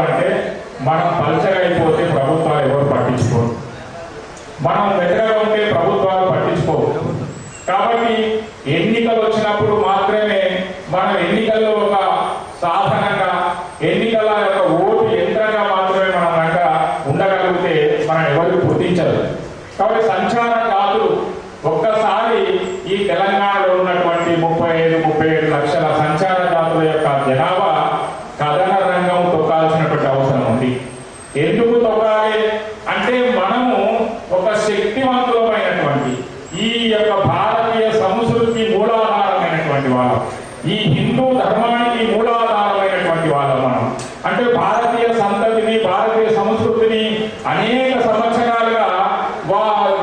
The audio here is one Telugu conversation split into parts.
అంటే మనం పలచగా అయిపోతే ప్రభుత్వాలు ఎవరు పట్టించుకోరు, మనం దగ్గరగా ఉంటే ప్రభుత్వాలు పట్టించుకోవు. కాబట్టి ఎన్నికలు వచ్చినప్పుడు మాత్రమే మనం ఎన్నికల్లో ఒక సాధనంగా, ఎన్నికల యొక్క ఓటు యంత్రంగా మాత్రమే మనం కనుక ఉండగలిగితే మనం ఎవరికి గుర్తించదు. కాబట్టి సంచార జాతులు ఒక్కసారి ఈ తెలంగాణలో ఉన్నటువంటి 35-37 లక్షల సంచార జాతుల యొక్క జనాభా కథన రంగం తొక్కాల్సినటువంటి అవసరం ఉంది. ఎందుకు తొక్కాలి అంటే మనము ఒక శక్తివంతులమైనటువంటి ఈ యొక్క భారతీయ సంస్కృతికి మూలాధారమైనటువంటి వాళ్ళం, ఈ హిందూ ధర్మానికి మూలాధారమైనటువంటి వాళ్ళం మనం. అంటే భారతీయ సంతతిని, భారతీయ సంస్కృతిని అనేక సంవత్సరాలుగా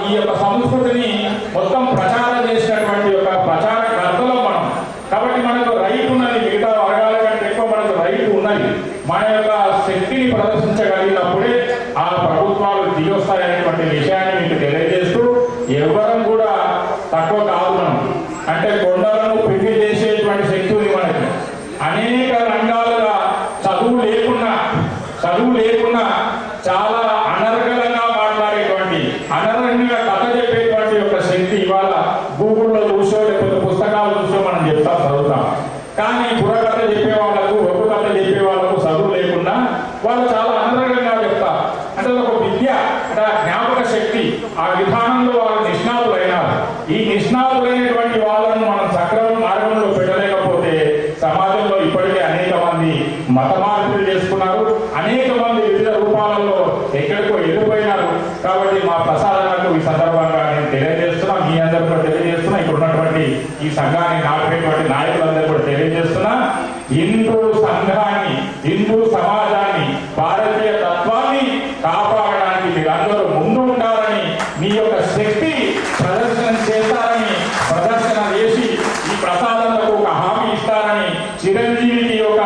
ఈ యొక్క సంస్కృతిని మొత్తం ప్రచారం చేసినటువంటి యొక్క ప్రచారకర్తలం మనం. కాబట్టి మనకు రైట్ ఉన్నది, మిగతా వర్గాల కంటే ఎక్కువ మనకు రైట్ ఉన్నది. మన యొక్క శక్తిని ప్రదర్శించగలిగినప్పుడే ఆ ప్రభుత్వాలు దిగొస్తాయనేటువంటి విషయాన్ని మీకు తెలియజేస్తూ, ఎవరం కూడా తక్కువ కాదు మనం. అంటే కొండలను పిండి చేసేటువంటి శక్తి ఉంది మనకి. అనేక రంగాలుగా చదువు లేకున్నా చాలా అనర్గళంగా మాట్లాడేటువంటి, అనర్గంగా కథ చెప్పేటువంటి యొక్క శక్తి ఇవాళ గూగుల్లో చూసో లేకపోతే పుస్తకాలు చూసో మనం చెప్తాం, చదువుతాం. కానీ బుర్రకథ చెప్పే వాళ్ళకు, ఒక్క కథ చెప్పే వాళ్ళకు చదువు లేకుండా వాళ్ళు చాలా అనర్గంగా చెప్తారు. అంటే ఒక విద్య, అంటే జ్ఞాపక శక్తి, ఆ విధానంలో వాళ్ళు నిష్ణాతులైనారు. ఈ నిష్ణాతులైనటువంటి వాళ్ళను మనం సక్రమ మార్గంలో పెట్టలేకపోతే సమాజంలో ఇప్పటికే అనేక మంది మత మార్పులు చేసుకున్నారు, అనేక మంది వివిధ రూపాలలో ఎక్కడికో వెళ్ళిపోయినారు. కాబట్టి మా ప్రసాదనకు ఈ సందర్భంగా నేను తెలియజేస్తున్నా, మీ అందరూ కూడా తెలియజేస్తున్నా, ఇక్కడ ఉన్నటువంటి ఈ సంఘాన్ని నాటేటువంటి నాయకులందరూ కూడా తెలియజేస్తున్నా, హిందూ సంఘాన్ని, హిందూ సమాజాన్ని, భారతీయ తత్వాన్ని కాపాడడానికి మీరందరూ ముందు ఉంటారని, మీ యొక్క శక్తి ప్రదర్శన చేస్తారని, ప్రదర్శన చేసి ఈ ప్రసాదాలకు ఒక హామీ ఇస్తారని, చిరంజీవికి ఒక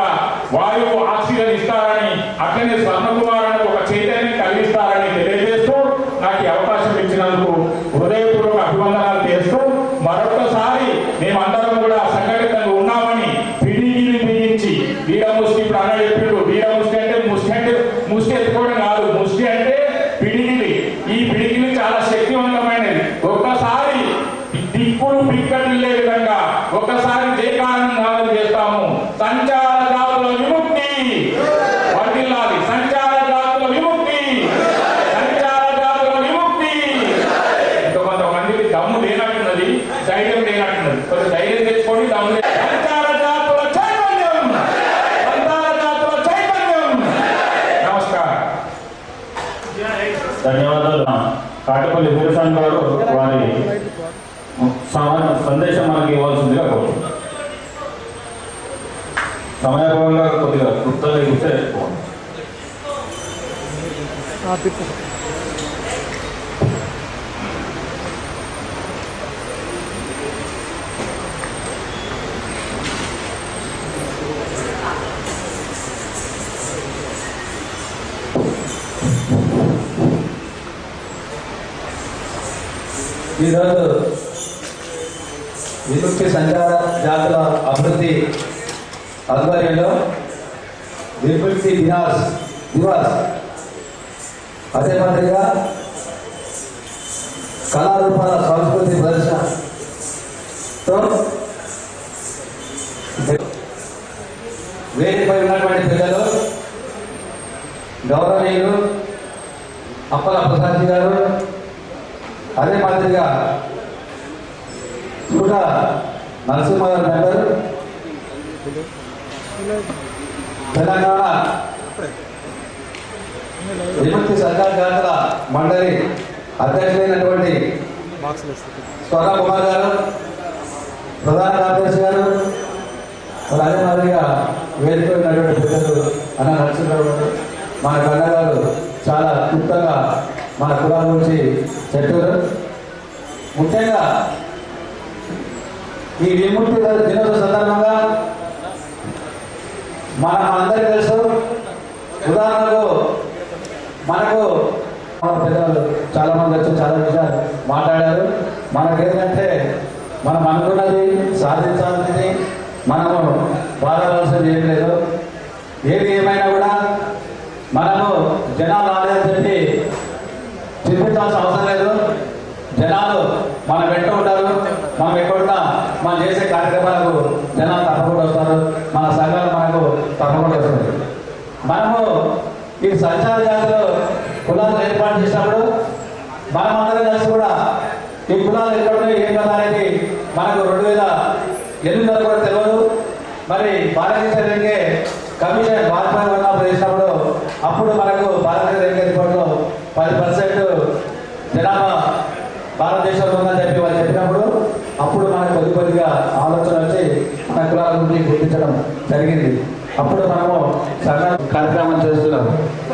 వాయువు ఆక్సిజన్ ఇస్తారని, అట్లనే స్వర్ణకుమారానికి ఒక చైతన్యం కలిగిస్తారని తెలియజేస్తూ నాకు ఈ అవకాశం ఇచ్చినందుకు హృదయపూర్వక అభివందనాలు చేస్తూ, మరొకసారి మేమందరం కూడా సంఘటితంగా ఉన్నామని పిడిగిని బిగించి, వీరముష్టి ఇప్పుడు అన్న చెప్పిండు, వీరముష్టి అంటే ముష్టి ఎత్తుకోవడం కాదు, ముష్టి అంటే పిడిగిలి. ఈ పిడిగిలి చాలా శక్తివంతమైనది. ఒక్కసారి దిక్కులు పిక్కటిల్లే విధంగా ఒక్కసారి జయకారణం చేస్తాము. సంచార జాతుల విముక్తి వర్ధిల్లాలి, సంచార జాతుల విముక్తి, సంచార జాతుల విముక్తి. కొంతమందికి దమ్ము లేనట్టున్నది, ధైర్యం లేనట్టున్నది. కొంచెం ధైర్యం తెచ్చుకొని దమ్ము. సంచార జాతుల చైతన్యం, సంచార జాతుల చైతన్యం. నమస్కారం, ధన్యవాదాలు. కాటపల్లి వీరస్వామి గారు వారి సందేశం మనకి ఇవ్వాల్సిందిగా కోరుతున్నాం. సమయభావంగా కొద్దిగా క్లుప్తంగా ఇస్తే ఈరోజు విముక్తి సంచార జాతుల అభివృద్ధి ఆధ్వర్యంలో విముక్తి దివాస్, అదే మాదిరిగా కళారూపాల సంస్కృతి ప్రదర్శనతో వేదికపై ఉన్నటువంటి పిల్లలు గౌరవనీయులు అప్పల ప్రసాద్ గారు, అదే మాదిరిగా కూడా నరసింహారావు మెంబర్, తెలంగాణ విముక్తి సంచార జాతుల మండలి అధ్యక్షులైనటువంటి స్వర్ణ కుమార్ గారు, ప్రధాన కార్యదర్శి గారు, మరి అదే మాదిరిగా వేదిక ఉన్నటువంటి పిల్లలు అన్న నరసింహరావు గారు, మన కన్న గారు చాలా క్లుప్తంగా మన కులాల గురించి చెప్పారు. ముఖ్యంగా ఈ విముక్తి దినోత్సవ సందర్భంగా అందరికీ తెలుసు, ఉదాహరణకు మనకు పెద్దలు చాలా మంది వచ్చి చాలా విషయాలు మాట్లాడారు. మనకేంటంటే మనం అనుకున్నది సాధించాల్సింది, మనము బాధపడాల్సింది ఏం లేదు. ఏది ఏమైనా కూడా జనాలు రాలేదని చెప్పి చూపించాల్సిన అవసరం లేదు. జనాలు మన వెంట ఉంటారు. మనం ఎక్కడున్నా మనం చేసే కార్యక్రమాలకు జనాలు తప్పకుండా వస్తారు. మన సంఘాలు మనకు తప్పకుండా వస్తుంది. మనము ఈ సంచార జాతిలో కులాలు ఏర్పాటు చేసినప్పుడు మనం అందరం కలిసి కూడా ఈ కులాలు ఎక్కడున్నాయి ఏం కదా అనేది మనకు 2008 కూడా తెలియదు. మరి భారతదేశ రంగే కమిషన్ వాజ్పేయి ఉన్నప్పుడు చేసినప్పుడు అప్పుడు మనకు భారతదేశ రంగే రిపోర్ట్లో 10% జనాభా భారతదేశంలో ఉందని చెప్పి వాళ్ళు చెప్పినప్పుడు అప్పుడు మనకు కొద్దిగా ఆలోచన వచ్చి మన కులాల గురించి గుర్తించడం జరిగింది. అప్పుడు మనము సంఘ కార్యక్రమం చేస్తున్నాం.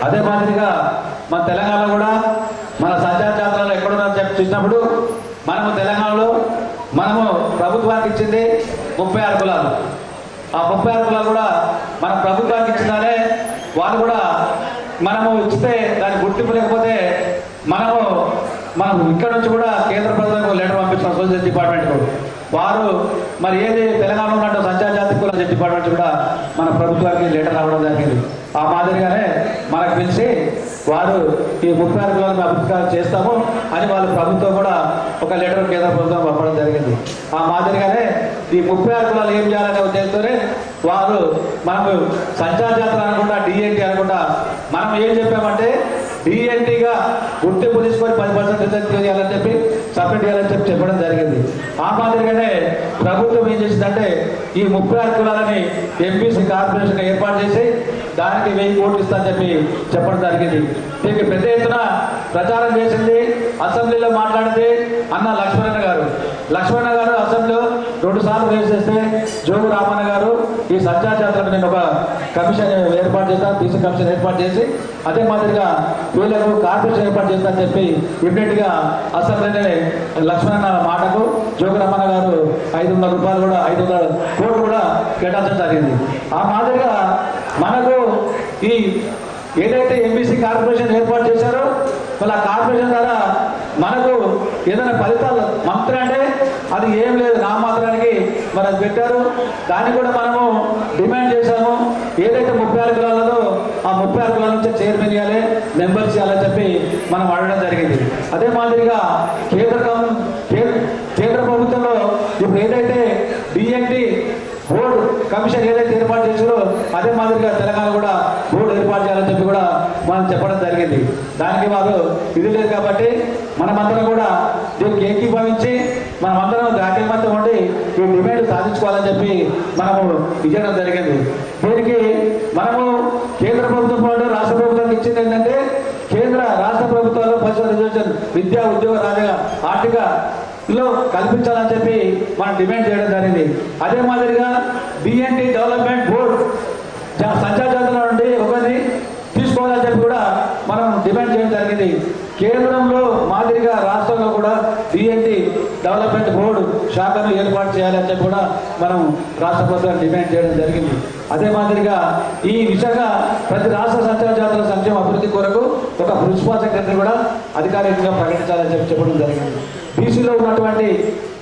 అదే మాదిరిగా మన తెలంగాణ కూడా మన సంచార జాతరలో ఎక్కడున్నారని చెప్పి చూసినప్పుడు మనము తెలంగాణలో మనము ప్రభుత్వానికి ఇచ్చింది 36 కులాలు. ఆ 36 కులాలు కూడా మన ప్రభుత్వానికి ఇచ్చిందానే వాళ్ళు కూడా మనము ఇచ్చితే దాని గుర్తింపు లేకపోతే మనం ఇక్కడ నుంచి కూడా కేంద్ర ప్రభుత్వానికి లెటర్ పంపించాం సోషల్ డిపార్ట్మెంట్కు. వారు మరి ఏది తెలంగాణలో ఉన్నట్టు సంచార జాతి కుల డిపార్ట్మెంట్ కూడా మన ప్రభుత్వానికి లెటర్ రావడం జరిగింది. ఆ మాదిరిగానే మనకు పిలిచి వారు ఈ 36 కులాలను అభివృద్ధి చేస్తాము అని వాళ్ళు ప్రభుత్వం కూడా ఒక లెటర్ కేంద్ర ప్రభుత్వం పంపడం జరిగింది. ఆ మాదిరిగానే ఈ 36 కులాలు ఏం చేయాలనే ఉద్దేశంతోనే వారు మనకు సంచార జాతర అనకుండా డిఎన్టీ అనకుండా మనం ఏం చెప్పామంటే డిఎన్టీగా గుర్తింపు తీసుకొని 10% రిజర్వ్ చేయాలని చెప్పి సపరేట్ చేయాలని చెప్పి చెప్పడం జరిగింది. ఆ మాదిరిగానే ప్రభుత్వం ఏం చేసిందంటే ఈ 36 కులాలని ఎంపీసీ కార్పొరేషన్ ఏర్పాటు చేసి దానికి 1000 కోట్లు ఇస్తానని చెప్పి చెప్పడం జరిగింది. దీనికి పెద్ద ఎత్తున ప్రచారం చేసింది, అసెంబ్లీలో మాట్లాడింది అన్న లక్ష్మణ గారు అసెంబ్లీలో 2 సార్లు రేస్ చేస్తే జోగు రామన్న గారు ఈ సంచార జాతరకు నేను ఒక కమిషన్ ఏర్పాటు చేస్తాను, బీసీ కమిషన్ ఏర్పాటు చేసి అదే మాదిరిగా వీళ్ళకు కార్పొరేషన్ ఏర్పాటు చేస్తానని చెప్పి ఇమ్మీడియట్గా అసెంబ్లీనే లక్ష్మణ మాటకు జోగు రామన్న గారు 500 రూపాయలు కూడా 500 కోట్లు కూడా కేటాయించడం జరిగింది. ఆ మాదిరిగా మనకు ఈ ఏదైతే ఎంబీసీ కార్పొరేషన్ ఏర్పాటు చేశారో వాళ్ళ కార్పొరేషన్ ద్వారా మనకు ఏదైనా ఫలితాలు మంత్రి అంటే అది ఏం లేదు, నామాత్రానికి మరి అది పెట్టారు. దాన్ని కూడా మనము డిమాండ్ చేశాము. ఏదైతే 36 కులాలలో ఆ 36 కులాల నుంచి చైర్మన్ ఇవ్వాలి, మెంబర్స్ ఇవ్వాలని చెప్పి మనం అడగడం జరిగింది. అదే మాదిరిగా కేంద్ర ప్రభుత్వంలో ఇప్పుడు ఏదైతే డిఎన్టీ బోర్డు కమిషన్ ఏదైతే ఏర్పాటు చేశారో అదే మాదిరిగా తెలంగాణ కూడా బోర్డు ఏర్పాటు చేయాలని చెప్పి కూడా మనం చెప్పడం జరిగింది. దానికి వారు ఇది లేదు కాబట్టి మనమందరం కూడా దీనికి ఏకీభవించి మనమందరం దాఖీమంతా ఉండి ఈ డిమాండ్ సాధించుకోవాలని చెప్పి మనము ఇవ్వడం జరిగింది. దీనికి మనము కేంద్ర ప్రభుత్వం పాటు రాష్ట్ర ప్రభుత్వానికి ఇచ్చింది ఏంటంటే కేంద్ర రాష్ట్ర ప్రభుత్వాలు పర్సనల్ రిజర్వేషన్ విద్యా ఉద్యోగ ఆర్థిక లో కల్పించాలని చెప్పి మనం డిమాండ్ చేయడం జరిగింది. అదే మాదిరిగా డిఎన్టీ డెవలప్మెంట్ బోర్డు సంచార జాతర నుండి ఒకరిని తీసుకోవాలని చెప్పి కూడా మనం డిమాండ్ చేయడం జరిగింది. కేంద్రంలో మాదిరిగా రాష్ట్రంలో కూడా డిఎన్టీ డెవలప్మెంట్ బోర్డు శాఖను ఏర్పాటు చేయాలని చెప్పి కూడా మనం రాష్ట్ర ప్రభుత్వాన్ని డిమాండ్ చేయడం జరిగింది. అదే మాదిరిగా ఈ విషయంగా ప్రతి రాష్ట్ర సంచార జాతర సంక్షేమ అభివృద్ధి కొరకు ఒక ప్రిన్సిపల్ సెక్రటరీ కూడా అధికారికంగా ప్రకటించాలని చెప్పి చెప్పడం జరిగింది. బీసీలో ఉన్నటువంటి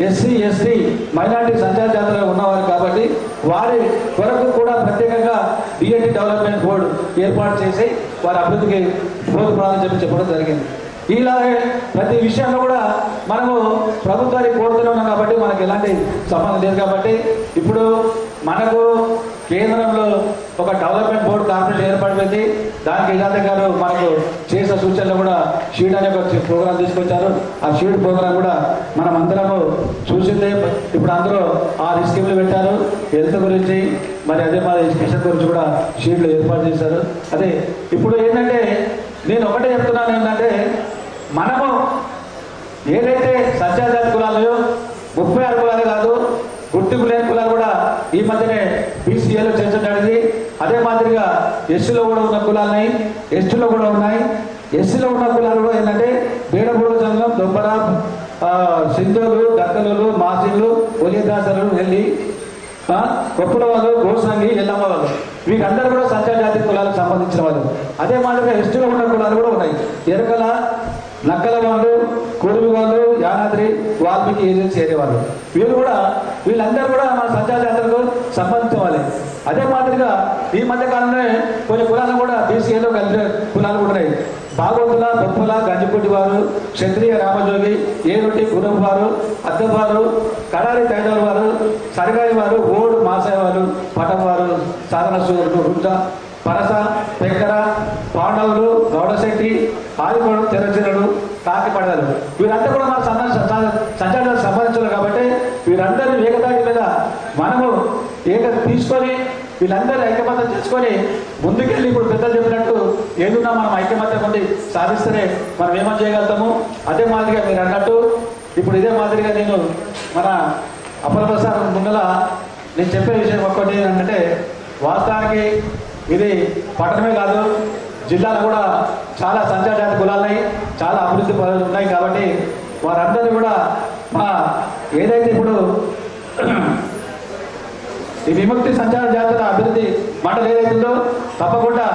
ఎస్సీ ఎస్టీ మైనార్టీ సంచార జాతరలో ఉన్నవారు కాబట్టి వారి కొరకు కూడా ప్రత్యేకంగా డిఎన్టీ డెవలప్మెంట్ బోర్డు ఏర్పాటు చేసి వారి అభివృద్ధికి తోడ్పడాలని చెప్పడం జరిగింది. ఇలాగే ప్రతి విషయంలో కూడా మనము ప్రభుత్వాన్ని కోరుతూనే ఉన్నాం కాబట్టి మనకు ఎలాంటి సంబంధం లేదు. కాబట్టి ఇప్పుడు మనకు కేంద్రంలో ఒక డెవలప్మెంట్ బోర్డు కార్పొరేషన్ ఏర్పడిపోయింది. దానికి ఇజాత గారు మనకు చేసిన సూచనలు కూడా షీట్ అనే ఒక ప్రోగ్రాం తీసుకొచ్చారు. ఆ షీట్ ప్రోగ్రాం కూడా మనం అందరము చూసిందే. ఇప్పుడు అందరూ 6 స్కీమ్లు పెట్టారు హెల్త్ గురించి, మరి అదే మరి ఎడ్యుకేషన్ గురించి కూడా షీట్లు ఏర్పాటు చేశారు. అదే ఇప్పుడు ఏంటంటే నేను ఒకటే చెప్తున్నాను ఏంటంటే మనము ఏదైతే సంచార జాతి కులాలు 36 కులాలే కాదు గుర్తింపు లేని కులాలు కూడా ఈ మధ్యనే బీసీఏలో చేర్చడానికి, అదే మాదిరిగా ఎస్సీలో కూడా ఉన్న కులాలున్నాయి, ఎస్టీలో కూడా ఉన్నాయి. ఎస్సీలో ఉన్న కులాలు కూడా ఏంటంటే బేడబుడు జంగం, దొబ్బర, సింధులు, దక్కలు, మాసిళ్ళు, ఒలిదాసలు, నెల్లి, కొప్పుల వాళ్ళు, గోసంగి, ఎల్లమ్మ వాళ్ళు వీరందరూ కూడా సంచార జాతి కులాలకు సంబంధించిన వాళ్ళు. అదే మాదిరిగా ఎస్టీలో ఉన్న కులాలు కూడా ఉన్నాయి. ఎరకల, నక్కల వాళ్ళు, కురువి వాళ్ళు, యానాద్రి, వాల్మీకి ఏజెన్సీ చేరేవాళ్ళు వీళ్ళందరూ కూడా మన సంచార జాతరకు సంబంధించిన వాళ్ళే. అదే మాదిరిగా ఈ మధ్య కాలంలో కొన్ని కులాలు కూడా బీసీఏలో కలిపిన కులాలు కూడా ఉన్నాయి. క్షత్రియ రామజోగి, ఏరుటి గురువు వారు, అద్దం వారు, కడారి తైదల వారు, సరిగారి వారు, ఓడు మాసాయ వారు, పటం వారు, సాధన సూర్యుడు, రుద్ర, పరస, పెక్కర, పాండవులు, గౌడశెట్టి, ఆదికోడు, తెరచిరుడు, కాకిపడలు వీరంతా కూడా మన సంచారాలకు సంబంధించారు. కాబట్టి వీరందరూ ఏకదాటి మీద మనము తీసుకొని వీళ్ళందరూ ఐక్యమత్యం చేసుకొని ముందుకెళ్ళి ఇప్పుడు పెద్దలు చెప్పినట్టు ఏదున్నా మనం ఐక్యమత్యం ఉండి సాధిస్తేనే మనం ఏమని చేయగలుగుతాము. అదే మాదిరిగా మీరు అన్నట్టు ఇప్పుడు ఇదే మాదిరిగా నేను మన అపరప్రసాద్ ముందల నేను చెప్పే విషయం ఒక్కటి ఏంటంటే, వాస్తవానికి ఇది పట్టణమే కాదు, జిల్లాలో కూడా చాలా సంచార జాతి కులాలున్నాయి, చాలా అభివృద్ధి పనులు ఉన్నాయి. కాబట్టి వారందరూ కూడా మా ఏదైతే ఇప్పుడు ఈ విముక్తి సంచార జాతర అభివృద్ధి మండలి ఏదైతుందో తప్పకుండా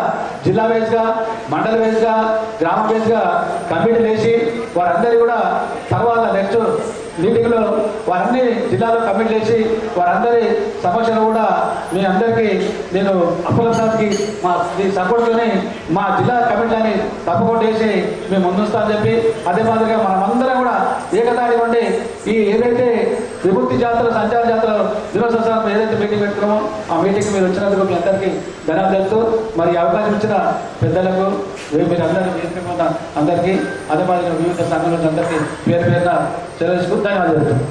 జిల్లా వేస్గా, మండల వేస్గా, గ్రామ వేస్గా కమిటీలు వేసి వారందరూ కూడా తర్వాత నెక్స్ట్ మీటింగ్లో వారన్నీ జిల్లాలో కమిటీలు వేసి వారందరి సమస్యలు కూడా మీ అందరికీ నేను అప్పలసారికి మా ఈ సపోర్ట్తోని మా జిల్లా కమిటీలని తప్పకుండా వేసి మేము ముందుస్తామని చెప్పి, అదే మాదిరిగా మనమందరం కూడా ఏకతాటి ఉండి ఈ ఏదైతే విముక్తి జాతర సంచార జాతర దినోత్సవం ఏదైతే మీటింగ్ పెట్టుకున్నామో ఆ మీటింగ్ మీరు వచ్చినందుకు మీ అందరికీ ధన్యవాదాలు తెలుపుతూ, మరి అవకాశం ఇచ్చిన పెద్దలకు మీరు అందరికీ అదే మాదిరిగా వివిధ సంఘాల నుంచి అందరికీ పేరు పేరున చెల్లించుకుంటూ ధన్యవాదాలు తెలుపుతాం.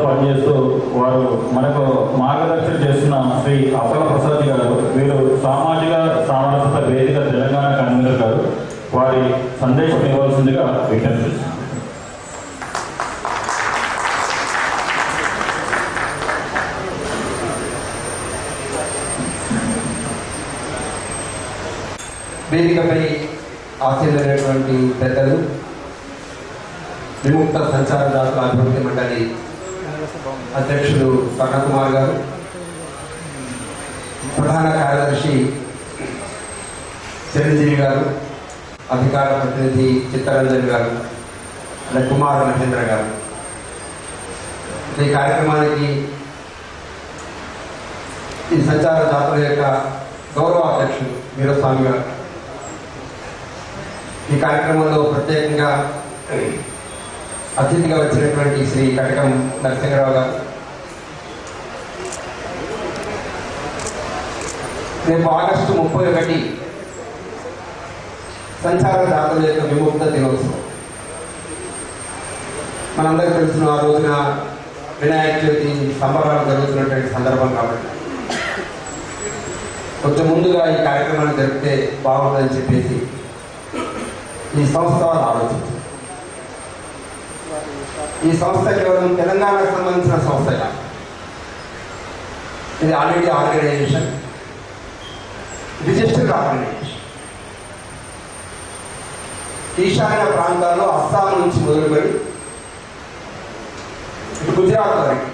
పనిచేస్తూ వారు మనకు మార్గదర్శనం చేస్తున్న శ్రీ అప్పల ప్రసాద్ గారు, వీరు సామాజిక సామరస్యత వేదిక తెలంగాణ కన్వీనర్ గారు, వారి సందేశం ఇవ్వాల్సిందిగా విజ్ఞప్తి చేస్తున్నారు. వేదికపై ఆశీర్వైనటువంటి పెద్దలు, విముక్త సంచార జాతర అభివృద్ధి మండలి అధ్యక్షులు కర్ణకుమార్ గారు, ప్రధాన కార్యదర్శి చిరంజీవి గారు, అధికార ప్రతినిధి చిత్తరంజన్ గారు, కుమార్ మహేంద్ర గారు, ఈ కార్యక్రమానికి ఈ సంచార జాతర యొక్క గౌరవ అధ్యక్షులు వీరస్వామి గారు, ఈ కార్యక్రమంలో ప్రత్యేకంగా అతిథిగా వచ్చినటువంటి శ్రీ కటకం నరసింహరావు గారు, రేపు ఆగస్టు 31 సంచార జాతర యొక్క విముక్త దినోత్సవం. మనందరికీ తెలిసిన ఆ రోజున వినాయక చవితి సంబరాలు జరుగుతున్నటువంటి సందర్భం కాబట్టి కొంచెం ముందుగా ఈ కార్యక్రమాన్ని జరిపితే బాగుంటుందని చెప్పేసి ఈ సంస్థ ఆలోచించారు. ఈ సంస్థ కేవలం తెలంగాణకు సంబంధించిన సంస్థ కాదు, ఇది ఆల్రెడీ ఆర్గనైజేషన్, రిజిస్టర్డ్ ఆర్గనైజేషన్. ఈశాన్య ప్రాంతాల్లో అస్సాం నుంచి మొదలుకొని ఇటు గుజరాత్ వరకు,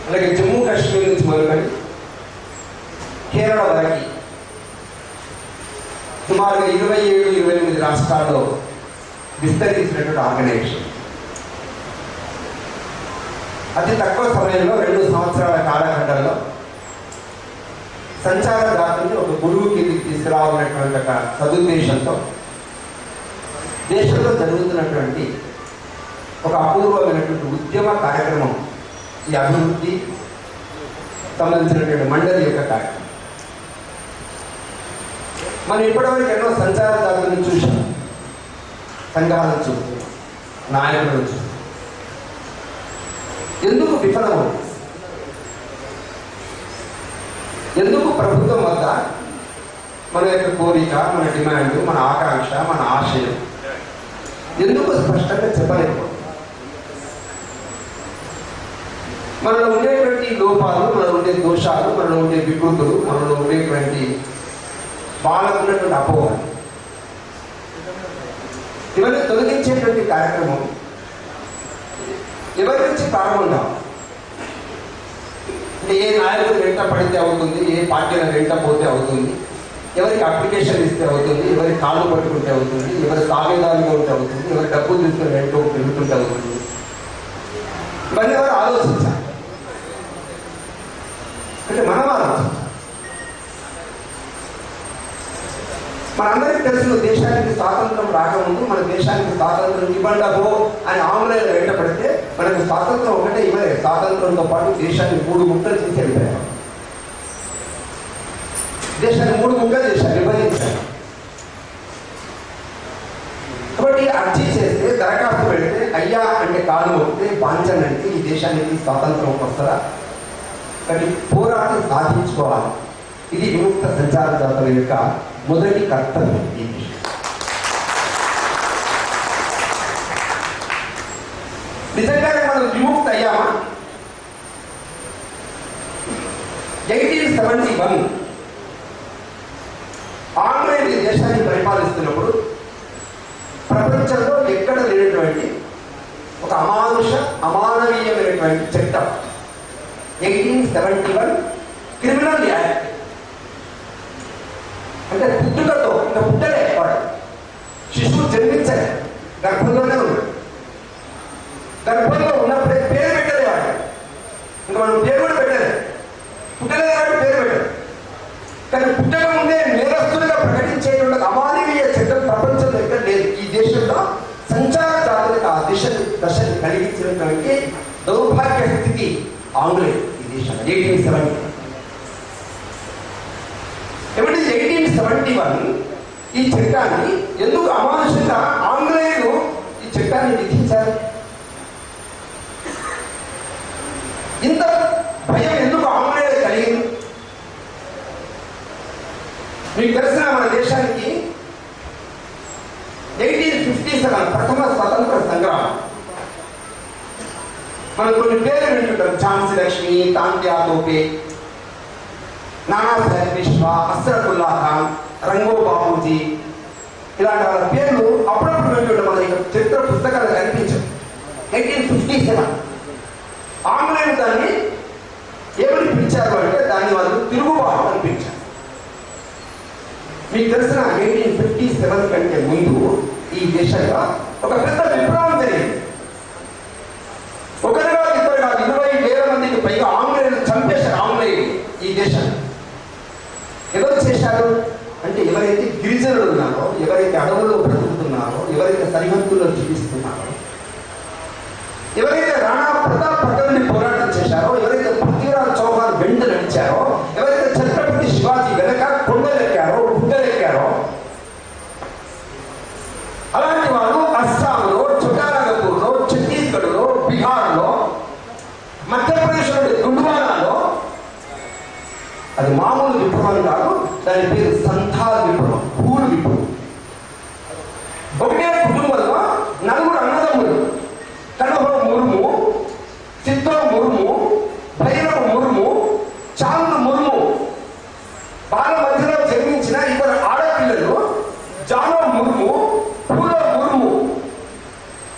అలాగే జమ్మూ కాశ్మీర్ నుంచి మొదలుకొని కేరళ వరకు సుమారుగా 27-28 రాష్ట్రాల్లో విస్తరించినటువంటి ఆర్గనైజేషన్. అతి తక్కువ సమయంలో 2 సంవత్సరాల కాలఖండంలో సంచార జాతరని ఒక గురువు కిందికి తీసుకురావాలన్నటువంటి ఒక సదుద్దేశంతో దేశంలో జరుగుతున్నటువంటి ఒక అపూర్వమైనటువంటి ఉద్యమ కార్యక్రమం ఈ అభివృద్ధి సంబంధించినటువంటి మండలి యొక్క కార్యక్రమం. మనం ఇప్పటివరకు ఎన్నో సంచార జాతరను చూసాం, సంఘాలను చూస్తాం, నాయకులను చూస్తాం. ఎందుకు విఫలమవుతుంది? ఎందుకు ప్రభుత్వం వద్ద మన యొక్క కోరిక, మన డిమాండ్, మన ఆకాంక్ష, మన ఆశయం ఎందుకు స్పష్టంగా చెప్పలేకపోతుంది? మనలో ఉండేటువంటి లోపాలు, మనలో ఉండే దోషాలు, మనలో ఉండే వికృతులు, మనలో ఉండేటువంటి వాళ్ళకు ఉన్నటువంటి అపోహలు, ఇవన్నీ తొలగించేటువంటి కార్యక్రమం ఎవరి నుంచి ప్రారంభంగా? అంటే ఏ నాయకుడు వెంట పడితే అవుతుంది, ఏ పార్టీల వెంట పోతే అవుతుంది, ఎవరికి అప్లికేషన్ ఇస్తే అవుతుంది, ఎవరి కాళ్ళు పట్టుకుంటే అవుతుంది, ఎవరి తాగేదారుగా ఉంటే అవుతుంది, ఎవరి డబ్బులు తీసుకుని వెంటూ పెరుగుతుంటే అవుతుంది. ఇవన్నీ ఎవరు ఆలోచించాలి? అంటే మనం ఆలోచించాలి. మనందరికీ తెలిసిన దేశానికి స్వాతంత్రం రాకముందు మన దేశానికి స్వాతంత్రం ఇవ్వండబో అని ఆంగ్లేయులు వెంటపడితే మనకు స్వాతంత్రం ఒకటే ఇవ్వలే, స్వాతంత్రంతో పాటు దేశాన్ని 3 ముక్కలు చేసి వెళ్ళిపోయారు. దేశాన్ని 3 ముక్కలు చేశారు, విభజించారు. కాబట్టి అర్జీ చేస్తే, దరఖాస్తు పెడితే, అయ్యా అంటే కాలు మొక్కితే, బాంచన్ అంటే ఈ దేశానికి స్వాతంత్రం వస్తుందా? కాబట్టి పోరాటం సాధించుకోవాలి. ఇది విముక్త సంచారదాతల యొక్క మొదటి కర్తవ్యం. ఈ విషయం నిజంగానే మనం విముక్త అయ్యామా? 1871 ఆంగ్లేయులు ఈ దేశాన్ని పరిపాలిస్తున్నప్పుడు ప్రపంచంలో ఎక్కడ లేనటువంటి ఒక అమానవీయమైనటువంటి చట్టం 1871 క్రిమినల్ యాక్ట్. అంటే పుట్టుకతో ఇంకా పుట్టలే వాడు, శిశువు జన్మించాడు, గర్భంలోనే ఉన్నాడు. గర్భంలో ఉన్నప్పుడే పేరు పెట్టలే వాడు, ఇంకా మనం పేరు కూడా పెట్టలేదు, పుట్టలే వాడు పేరు పెట్టలేదు. కానీ పుట్టక ముందే నేరస్తులుగా ప్రకటించేటువంటి అమానవీయ చట్టం ప్రపంచంలో ఎక్కడ లేదు. ఈ దేశంలో సంచార జాతులకు ఆ దశని కలిగించినటువంటి దౌర్భాగ్య స్థితి ఆంగ్లేయులు ఈ దేశంలో 1870. 1871 ఈ చట్టాన్ని ఎందుకు అమానుషంగా ఆంగ్లేయులు ఈ చట్టాన్ని విధించారు? ఇంత భయం ఎందుకు ఆంగ్లేయులు కలిగింది? మీకు తెలిసిన మన దేశానికి 1857 ప్రథమ స్వతంత్ర సంగ్రామం. మనం కొన్ని పేర్లు వింటుంటాం, ఝాన్సీ లక్ష్మి, తాంత్యా తోపే, నానా సాహెబ్ బిష్వా, అస్రతుల్లా ఖాన్, రంగో బాపూజీ, ఇలాంటి వాళ్ళ పేర్లు అప్పుడప్పుడు వింటుంటాం. మన చరిత్ర పుస్తకాలు కనిపించవు. 1857 ఆంగ్లేయులు దాన్ని ఏమని పిలిచారు అంటే దాన్ని వాళ్ళు తిరుగుబాటు అని పిలిచారు. మీకు తెలిసిన 1857 కంటే ముందు ఈ దేశంలో ఒక పెద్ద విప్లవం జరిగింది. ఒకరిగా ఇద్దరు కాదు, 20,000 మందికి పైగా ఆంగ్లేయులు చంపేశారు. ఆంగ్లేయులు ఈ దేశాన్ని ఎవరు చేశారు అంటే ఎవరైతే గిరిజనులు ఉన్నారో, ఎవరైతే అడవుల్లో బ్రతుకుతున్నారో, ఎవరైతే సరిహద్దుల్లో జీవిస్తున్నారో, ఎవరైతే రాణా ప్రతాప్ పట్టణాన్ని పోరాటం చేశారో, ఎవరైతే పృథ్వీరాజ్ చౌహాన్ వెంట నడిచారో, ఎవరైతే ఛత్రపతి శివాజీ వెనక కొండలెక్కారో, గుడ్డలెక్కారో, అలాంటి వాళ్ళు అస్సాంలో, ఛోటానాగపూర్లో, ఛత్తీస్గఢ్లో, బీహార్లో, మధ్యప్రదేశ్లోని గుండ్వానాలో, అది మామూలు విప్లవం కాదు, దాని పేరు సంథాల్ విప్లవం, భూల్ విప్లవం. ఒకటే కుటుంబంలో 4 అన్నదమ్ములు, కనహో ముర్ము, సిద్ధో ముర్ము, భైరవ ముర్ము, చాంద్ ముర్ము, వాళ్ళ మధ్యలో జన్మించిన 2 ఆడపిల్లలు జానో ముర్ము, పూలో ముర్ము.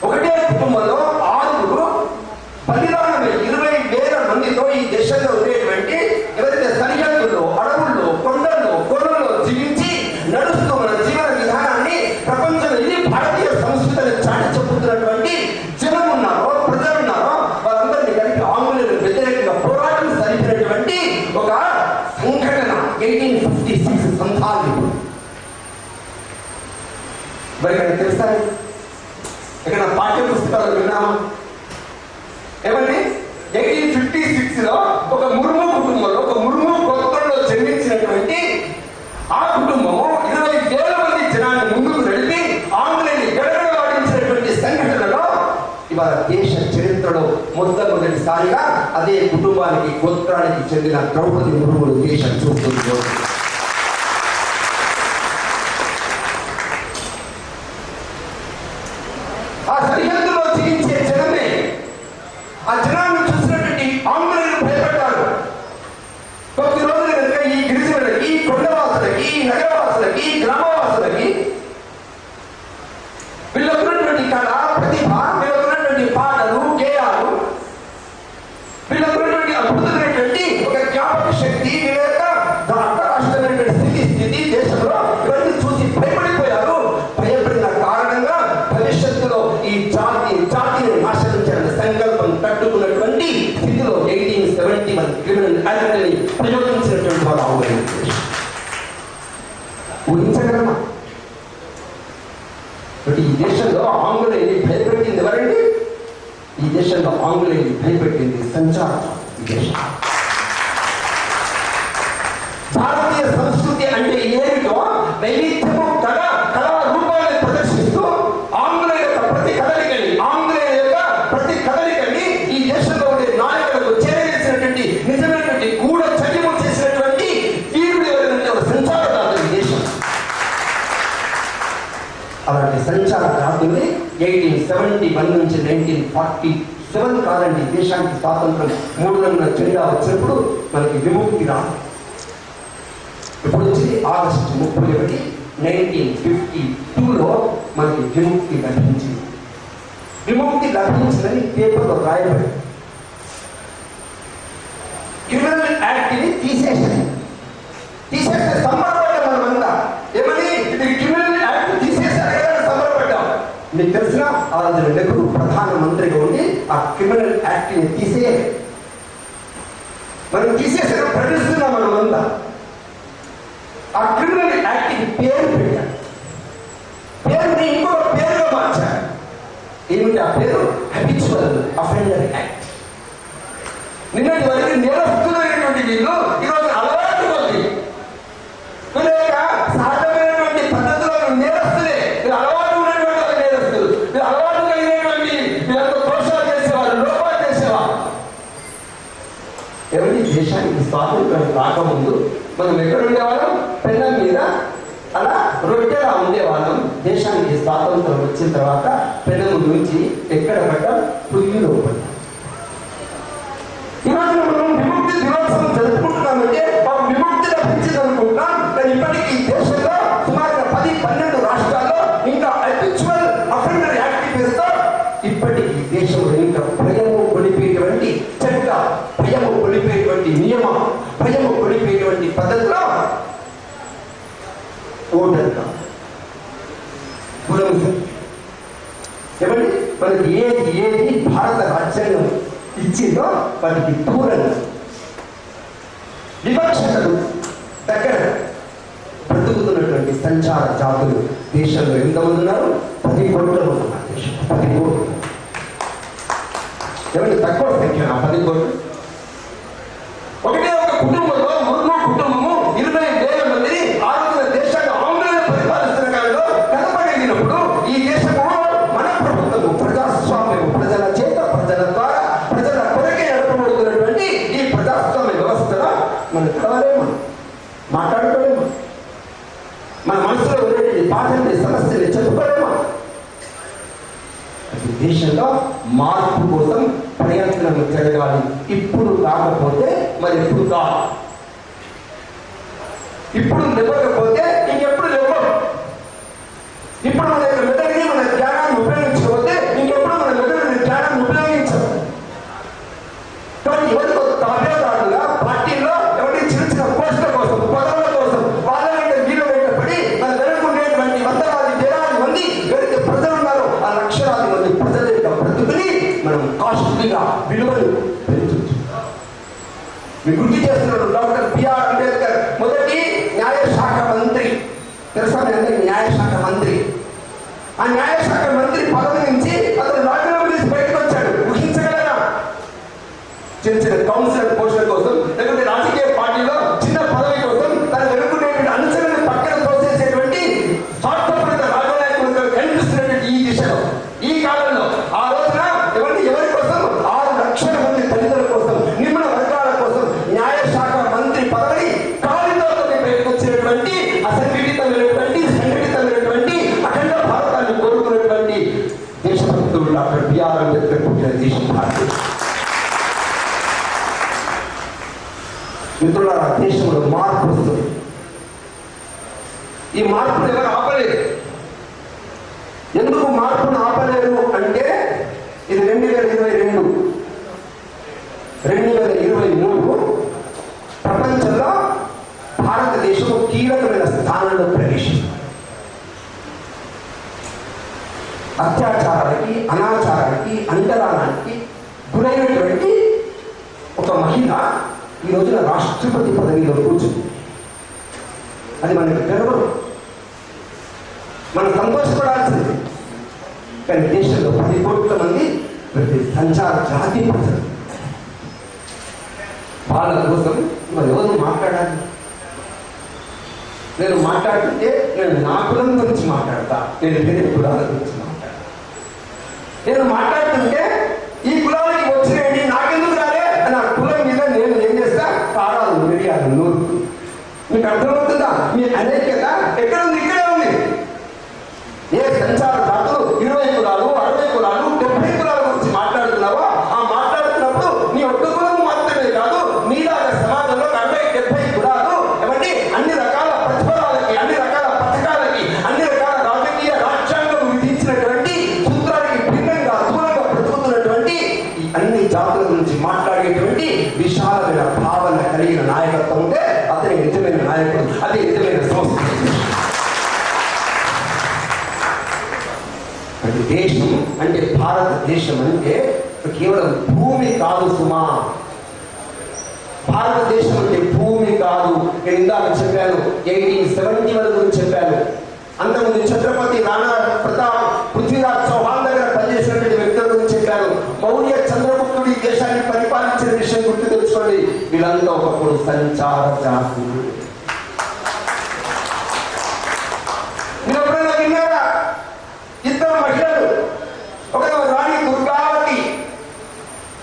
ఒకటే కుటుంబంలో 6 బలిదానమే 20,000 మందితో ఈ దేశంలో ఉండేటువంటి ఎవరైతే సరిహద్దుల్లో, అడవుల్లో, కొండల్లో, కోనల్లో జీవించి నడుస్తూ మన జీవన విధానాన్ని ప్రపంచంలో ఇది భారతీయ సంస్కృతిని చాటి చెప్పుతున్నటువంటి జనం ఉన్నారో, ప్రజలు ఉన్నారో, వాళ్ళందరినీ కలిపి ఆంగ్లేయులకు వ్యతిరేకంగా పోరాటం జరిపినటువంటి ఒక సంఘటన 1856 సంథాల్ విప్లవం. మరి ఇక్కడ తెలుసా, ఇక్కడ పాఠ్య పుస్తకాలు విన్నామా? ఏమండి 1856లో ఒక ముర్ము కుటుంబంలో, ఒక ముర్ము గోత్రంలో జన్మించినటువంటి ఆ కుటుంబము 20,000 మంది జనాన్ని ముందుకు నడిపి ఆంగ్లేయుని గడగడలాడించినటువంటి సంఘటనలో ఇవాళ దేశ చరిత్రలో మొట్టమొదటిసారిగా అదే కుటుంబానికి, గోత్రానికి చెందిన ద్రౌపది ముర్ములు దేశం చూస్తుంది. ఆ సరిహద్దులో జీవించే జనమే, ఆ జనాన్ని చూసినటువంటి ఆంగ్లేయులు భయపడ్డారు. కొద్ది రోజుల కనుక ఈ గిరిజనులకి, ఈ కొండవాసులకి, ఈ నగరవాసులకి, ఈ గ్రామవాసులకి వీళ్ళకున్నటువంటి కళ, ప్రతిభ, వీళ్ళకున్నటువంటి పాటలు, గేయాలు, వీళ్ళకున్నటువంటి అద్భుతమైనటువంటి ఒక జ్ఞాపక శక్తి, వీళ్ళ యొక్క అంతరాష్ట్రమైనటువంటి స్థితి దేశంలో ఇవన్నీ చూసి భయపడిపోయారు. భయపడిన కారణంగా భవిష్యత్తులో ఈ జాతిని నాశనం చేయాలని సంకల్పం తట్టుకున్నటువంటి స్థితిలో 1871 క్రిమినల్ యాక్ట్ని ప్రయోగించినటువంటి వారు ఊహించగలమా? దేశంలో ఆంగ్లేయుని భయపెట్టింది ఎవరండి? ఈ దేశంలో ఆంగ్లేయుని భయపెట్టింది సంచారం. ఈ దేశం భారతీయ సంస్కృతి అంటే ఏమిటో వైవిధ్యము కళా రూపాలను ప్రదర్శిస్తూ ఆంగ్లేయ యొక్క ప్రతి కదలికని, ఆంగ్లేయ యొక్క ప్రతి కదలికని ఈ దేశంలో ఉండే నాయకులకు చేరవేసినటువంటి నిజమైనటువంటి గూఢ చర్యము చేసినటువంటి వీరుడు ఎవరంటే ఒక సంచారదారుడు ఈ దేశం. అలాంటి సంచారదారుని 1871 నుంచి 1947 కాలండి దేశానికి స్వాతంత్రం 3 రంగుల జెండా వచ్చినప్పుడు మనకి విముక్తి రాదు. ఇప్పుడు వచ్చింది ఆగస్టు 31, 1952లో మనకి విముక్తి లభించింది. విముక్తి లభించిందని పేపర్లో రాయబడి క్రిమినల్ యాక్ట్ని తీసేస్తే సంబరపడ్డాం మనమంతా. ఏమని? ఇది క్రిమినల్ యాక్ట్ తీసేసారు కదా సంబరపడ్డాం. మీకు తెలిసిన ఆ రోజు నెహ్రూ ప్రధానమంత్రిగా ఉండి ఆ క్రిమినల్ యాక్ట్ని మనం తీసేసారు ప్రకటిస్తున్నాం మనమంతా. ఆ క్రిమినల్ యాక్ట్ పేరు పెట్టారు, పేరుని ఇంకొక పేరుగా మార్చారు. ఏమిటి ఆ పేరు? Habitual offender act. నిన్నటి వరకు నేరస్తులైనటువంటి వీళ్ళు ఈరోజు అలవాటు ఉంది సహజమైనటువంటి పద్ధతులను నేరస్తులే. వీళ్ళు అలవాటు ఉన్నటువంటి వాళ్ళు నేరస్తులు. వీళ్ళు అలవాటు కలిగినటువంటి వీళ్ళంతా దోషాలు చేసేవాళ్ళు, లోపాలు చేసేవాళ్ళు. ఎవరి దేశానికి స్వాతంత్రం రాకముందు మనం ఎక్కడ ఉండేవాళ్ళం? పెళ్ళం మీద అలా రొట్టెలా ఉండేవాళ్ళం. దేశానికి స్వాతంత్రం వచ్చిన తర్వాత పెళ్ళము నుంచి ఎక్కడ పడ్డాం? పొయ్యిలో పడ్డాం. ఈరోజు మనం విముక్తి దినోత్సవం జరుపుకుంటున్నామంటే మాకు విముక్తి లభించింది అనుకుంటున్నాం. కానీ ఇప్పటికీ దేశంలో సుమారుగా 10-12 రాష్ట్రాల్లో ఇంకా హ్యాబిచువల్ అఫెండర్ యాక్ట్ పేరుతో ఇప్పటికీ దేశంలో ఇంకా భయము కొలిపేటువంటి చట్ట, భయము కొలిపేటువంటి నియమం, భయము కొలిపేటువంటి పద్ధతిలో ఓటర్గా ఏమండి మనకి ఏది భారత రాజ్యాంగం ఇచ్చిందో వాటికి దూరంగా వివక్షతలు దగ్గర బ్రతుకుతున్నటువంటి సంచార జాతులు దేశంలో ఎంతమంది ఉన్నారు? 10 కోట్ల మంది ఉన్నారు. దేశం 10 కోట్లు. ఏమంటే తక్కువ సంఖ్య 10 కోట్లు. ఒకటే ఒక కుటుంబంలో ముర్ము కుటుంబము 20,000 మందిని ఆ రోజున దేశాన్ని ఆంగ్లేయులు పరిపాలిస్తున్న కాలంలో కనపడగినప్పుడు ఈ దేశము మన ప్రభుత్వము ప్రజాస్వామ్యము, ప్రజల చేత, ప్రజల ద్వారా, ప్రజల కొరకే నడపబడుతున్నటువంటి ఈ ప్రజాస్వామ్య వ్యవస్థలో మనం కలవలేము, మాట్లాడుకోలేము, మన మనసులో ఉండేటువంటి బాధల్ని, సమస్యల్ని చెప్పుకోలేము. దేశంలో మార్పు కోసం ప్రయత్నం జరగాలి. ఇప్పుడు కాకపోతే మరి ఎప్పుడు కాదు. ఇప్పుడు లేకపోతే ఇంకెప్పుడు లేవు. ఇప్పుడు మన యొక్క మెదడుని, మన జ్ఞానాన్ని ఉపయోగించకపోతే ఇంకెప్పుడు మన మెదడుని, జ్ఞానాన్ని ఉపయోగించదు. కాబట్టి ఎవరికో తాబేదారులుగా పార్టీలో ఎవరి చిన్న పోస్టుల కోసం, పదవుల కోసం వాళ్ళ వెంట వీళ్ళ వెంట పడి మన వెనుకుండేటువంటి వందలాది వేలాది మంది ఎవరైతే ప్రజలు ఉన్నారో ఆ లక్షలాది మంది ప్రజల యొక్క బ్రతుకుని మనం కాస్ట్లీగా విలువలు పెంచవచ్చు. మీరు గుర్తు చేస్తున్నాడు డాక్టర్ బిఆర్ అంబేద్కర్ మొదటి న్యాయశాఖ మంత్రి. తెలుసా మీ అందరికీ? న్యాయశాఖ మంత్రి. ఆ న్యాయశాఖ మంత్రి పదవి నుంచి అతను రాజీనామా చేసి బయటకు వచ్చాడు. ఊహించగలరా? చిన్న కౌన్సిలర్ పోస్టుల కోసం, లేకపోతే రాజకీయ పార్టీలో చిన్న పదవి కోసం తన వెనుకునేటువంటి అనుచరులను పక్కన తోసేసేటువంటి స్వార్థపూరిత రాజనాయకులు కనిపిస్తున్నటువంటి ఈ దిశలో, ఈ కాలంలో ఆ రోజున ఎవరి కోసం 6 లక్షల మంది తల్లిదండ్రుల కోసం, నిమ్న వర్గాల కోసం న్యాయశాఖ మంత్రి పదవి కాలితో బయటకు వచ్చినటువంటి అసంఘటితమైనటువంటి, సంఘటితమైనటువంటి అఖండ భారతాన్ని కోరుకున్నటువంటి దేశభక్తుడు డాక్టర్ బిఆర్ అంబేద్కర్ పుట్టిన దేశం భారతదేశం. మిత్రులారా, దేశంలో మార్పు వస్తుంది. ఈ మార్పును ఎవరు ఆపలేరు. ఎందుకు మార్పును ఆపలేరు అంటే ఇది 2022, 2023 ప్రపంచంలో భారతదేశం కీలకమైన స్థానంలో ప్రవేశిస్తుంది. అత్యాచారానికి, అనాచారానికి, అంటరానానికి గురైనటువంటి ఒక మహిళ ఈ రోజున రాష్ట్రపతి పదవిలో కూర్చుంది. అది మనకు గర్వం, మనం సంతోషపడాల్సింది. కానీ దేశంలో 10 కోట్ల మంది ప్రతి సంచార జాతి ప్రజలు. వాళ్ళ కోసం మరి ఎవరు మాట్లాడాలి? నేను మాట్లాడుతుంటే నేను నా కులం గురించి మాట్లాడతా, నేను వేరే కులాల గురించి మాట్లాడతా. నేను మాట్లాడుతుంటే ఈ కులానికి వచ్చినాయండి నాకెందుకు రాలే అని ఆ కులం మీద నేను ఏం చేస్తా? కారాలు మిరియాలు నూరు. మీకు అర్థమవుతుందా? మీ అనైక్యత ఎక్కడ ఉంది? ఇక్కడే ఉంది. ఏ సంచార జాతులు 20 కులాలు 60 కులాలు 70 కులాల గురించి మాట్లాడుతున్నావో ఆ మాట్లాడుతున్నప్పుడు నీ ఒక్క కులం మాత్రమే కాదు, మీలాగా సమాజంలో 60-70 కులాలు ఏమంటే అన్ని రకాల ప్రతిఫలాలకి, అన్ని రకాల పథకాలకి, అన్ని రకాల రాజకీయ రాజ్యాంగం విధించినటువంటి సూత్రానికి భిన్నంగా దూరంగా బ్రతుకుతున్నటువంటి ఈ అన్ని జాతుల గురించి మాట్లాడేటువంటి విశాలమైన భావన కలిగిన నాయకత్వం ఉంటే అతని నిజమైన నాయకుడు, అదే నిజమైన సంస్కృతి. దేశం అంటే భారతదేశం అంటే కేవలం భూమి కాదు సుమా. భారతదేశం అంటే భూమి కాదు. నేను ఇందాక చెప్పాను 1870 వరకు చెప్పాను. అంతకుముందు ఛత్రపతి రాణా ప్రతాప్, పృథ్వీరాజ్ చౌహాన్ దగ్గర పనిచేసినటువంటి వ్యక్తుల గురించి చెప్పాను. మౌర్య చంద్రగుప్తుడు ఈ దేశాన్ని పరిపాలించిన విషయం గుర్తు తెచ్చుకోండి. వీళ్ళంతా ఒకప్పుడు సంచార జాతులు. మీరు ఎప్పుడైనా విన్నారా? 2 మహిళలు, ఒకరు రాణి దుర్గావతి,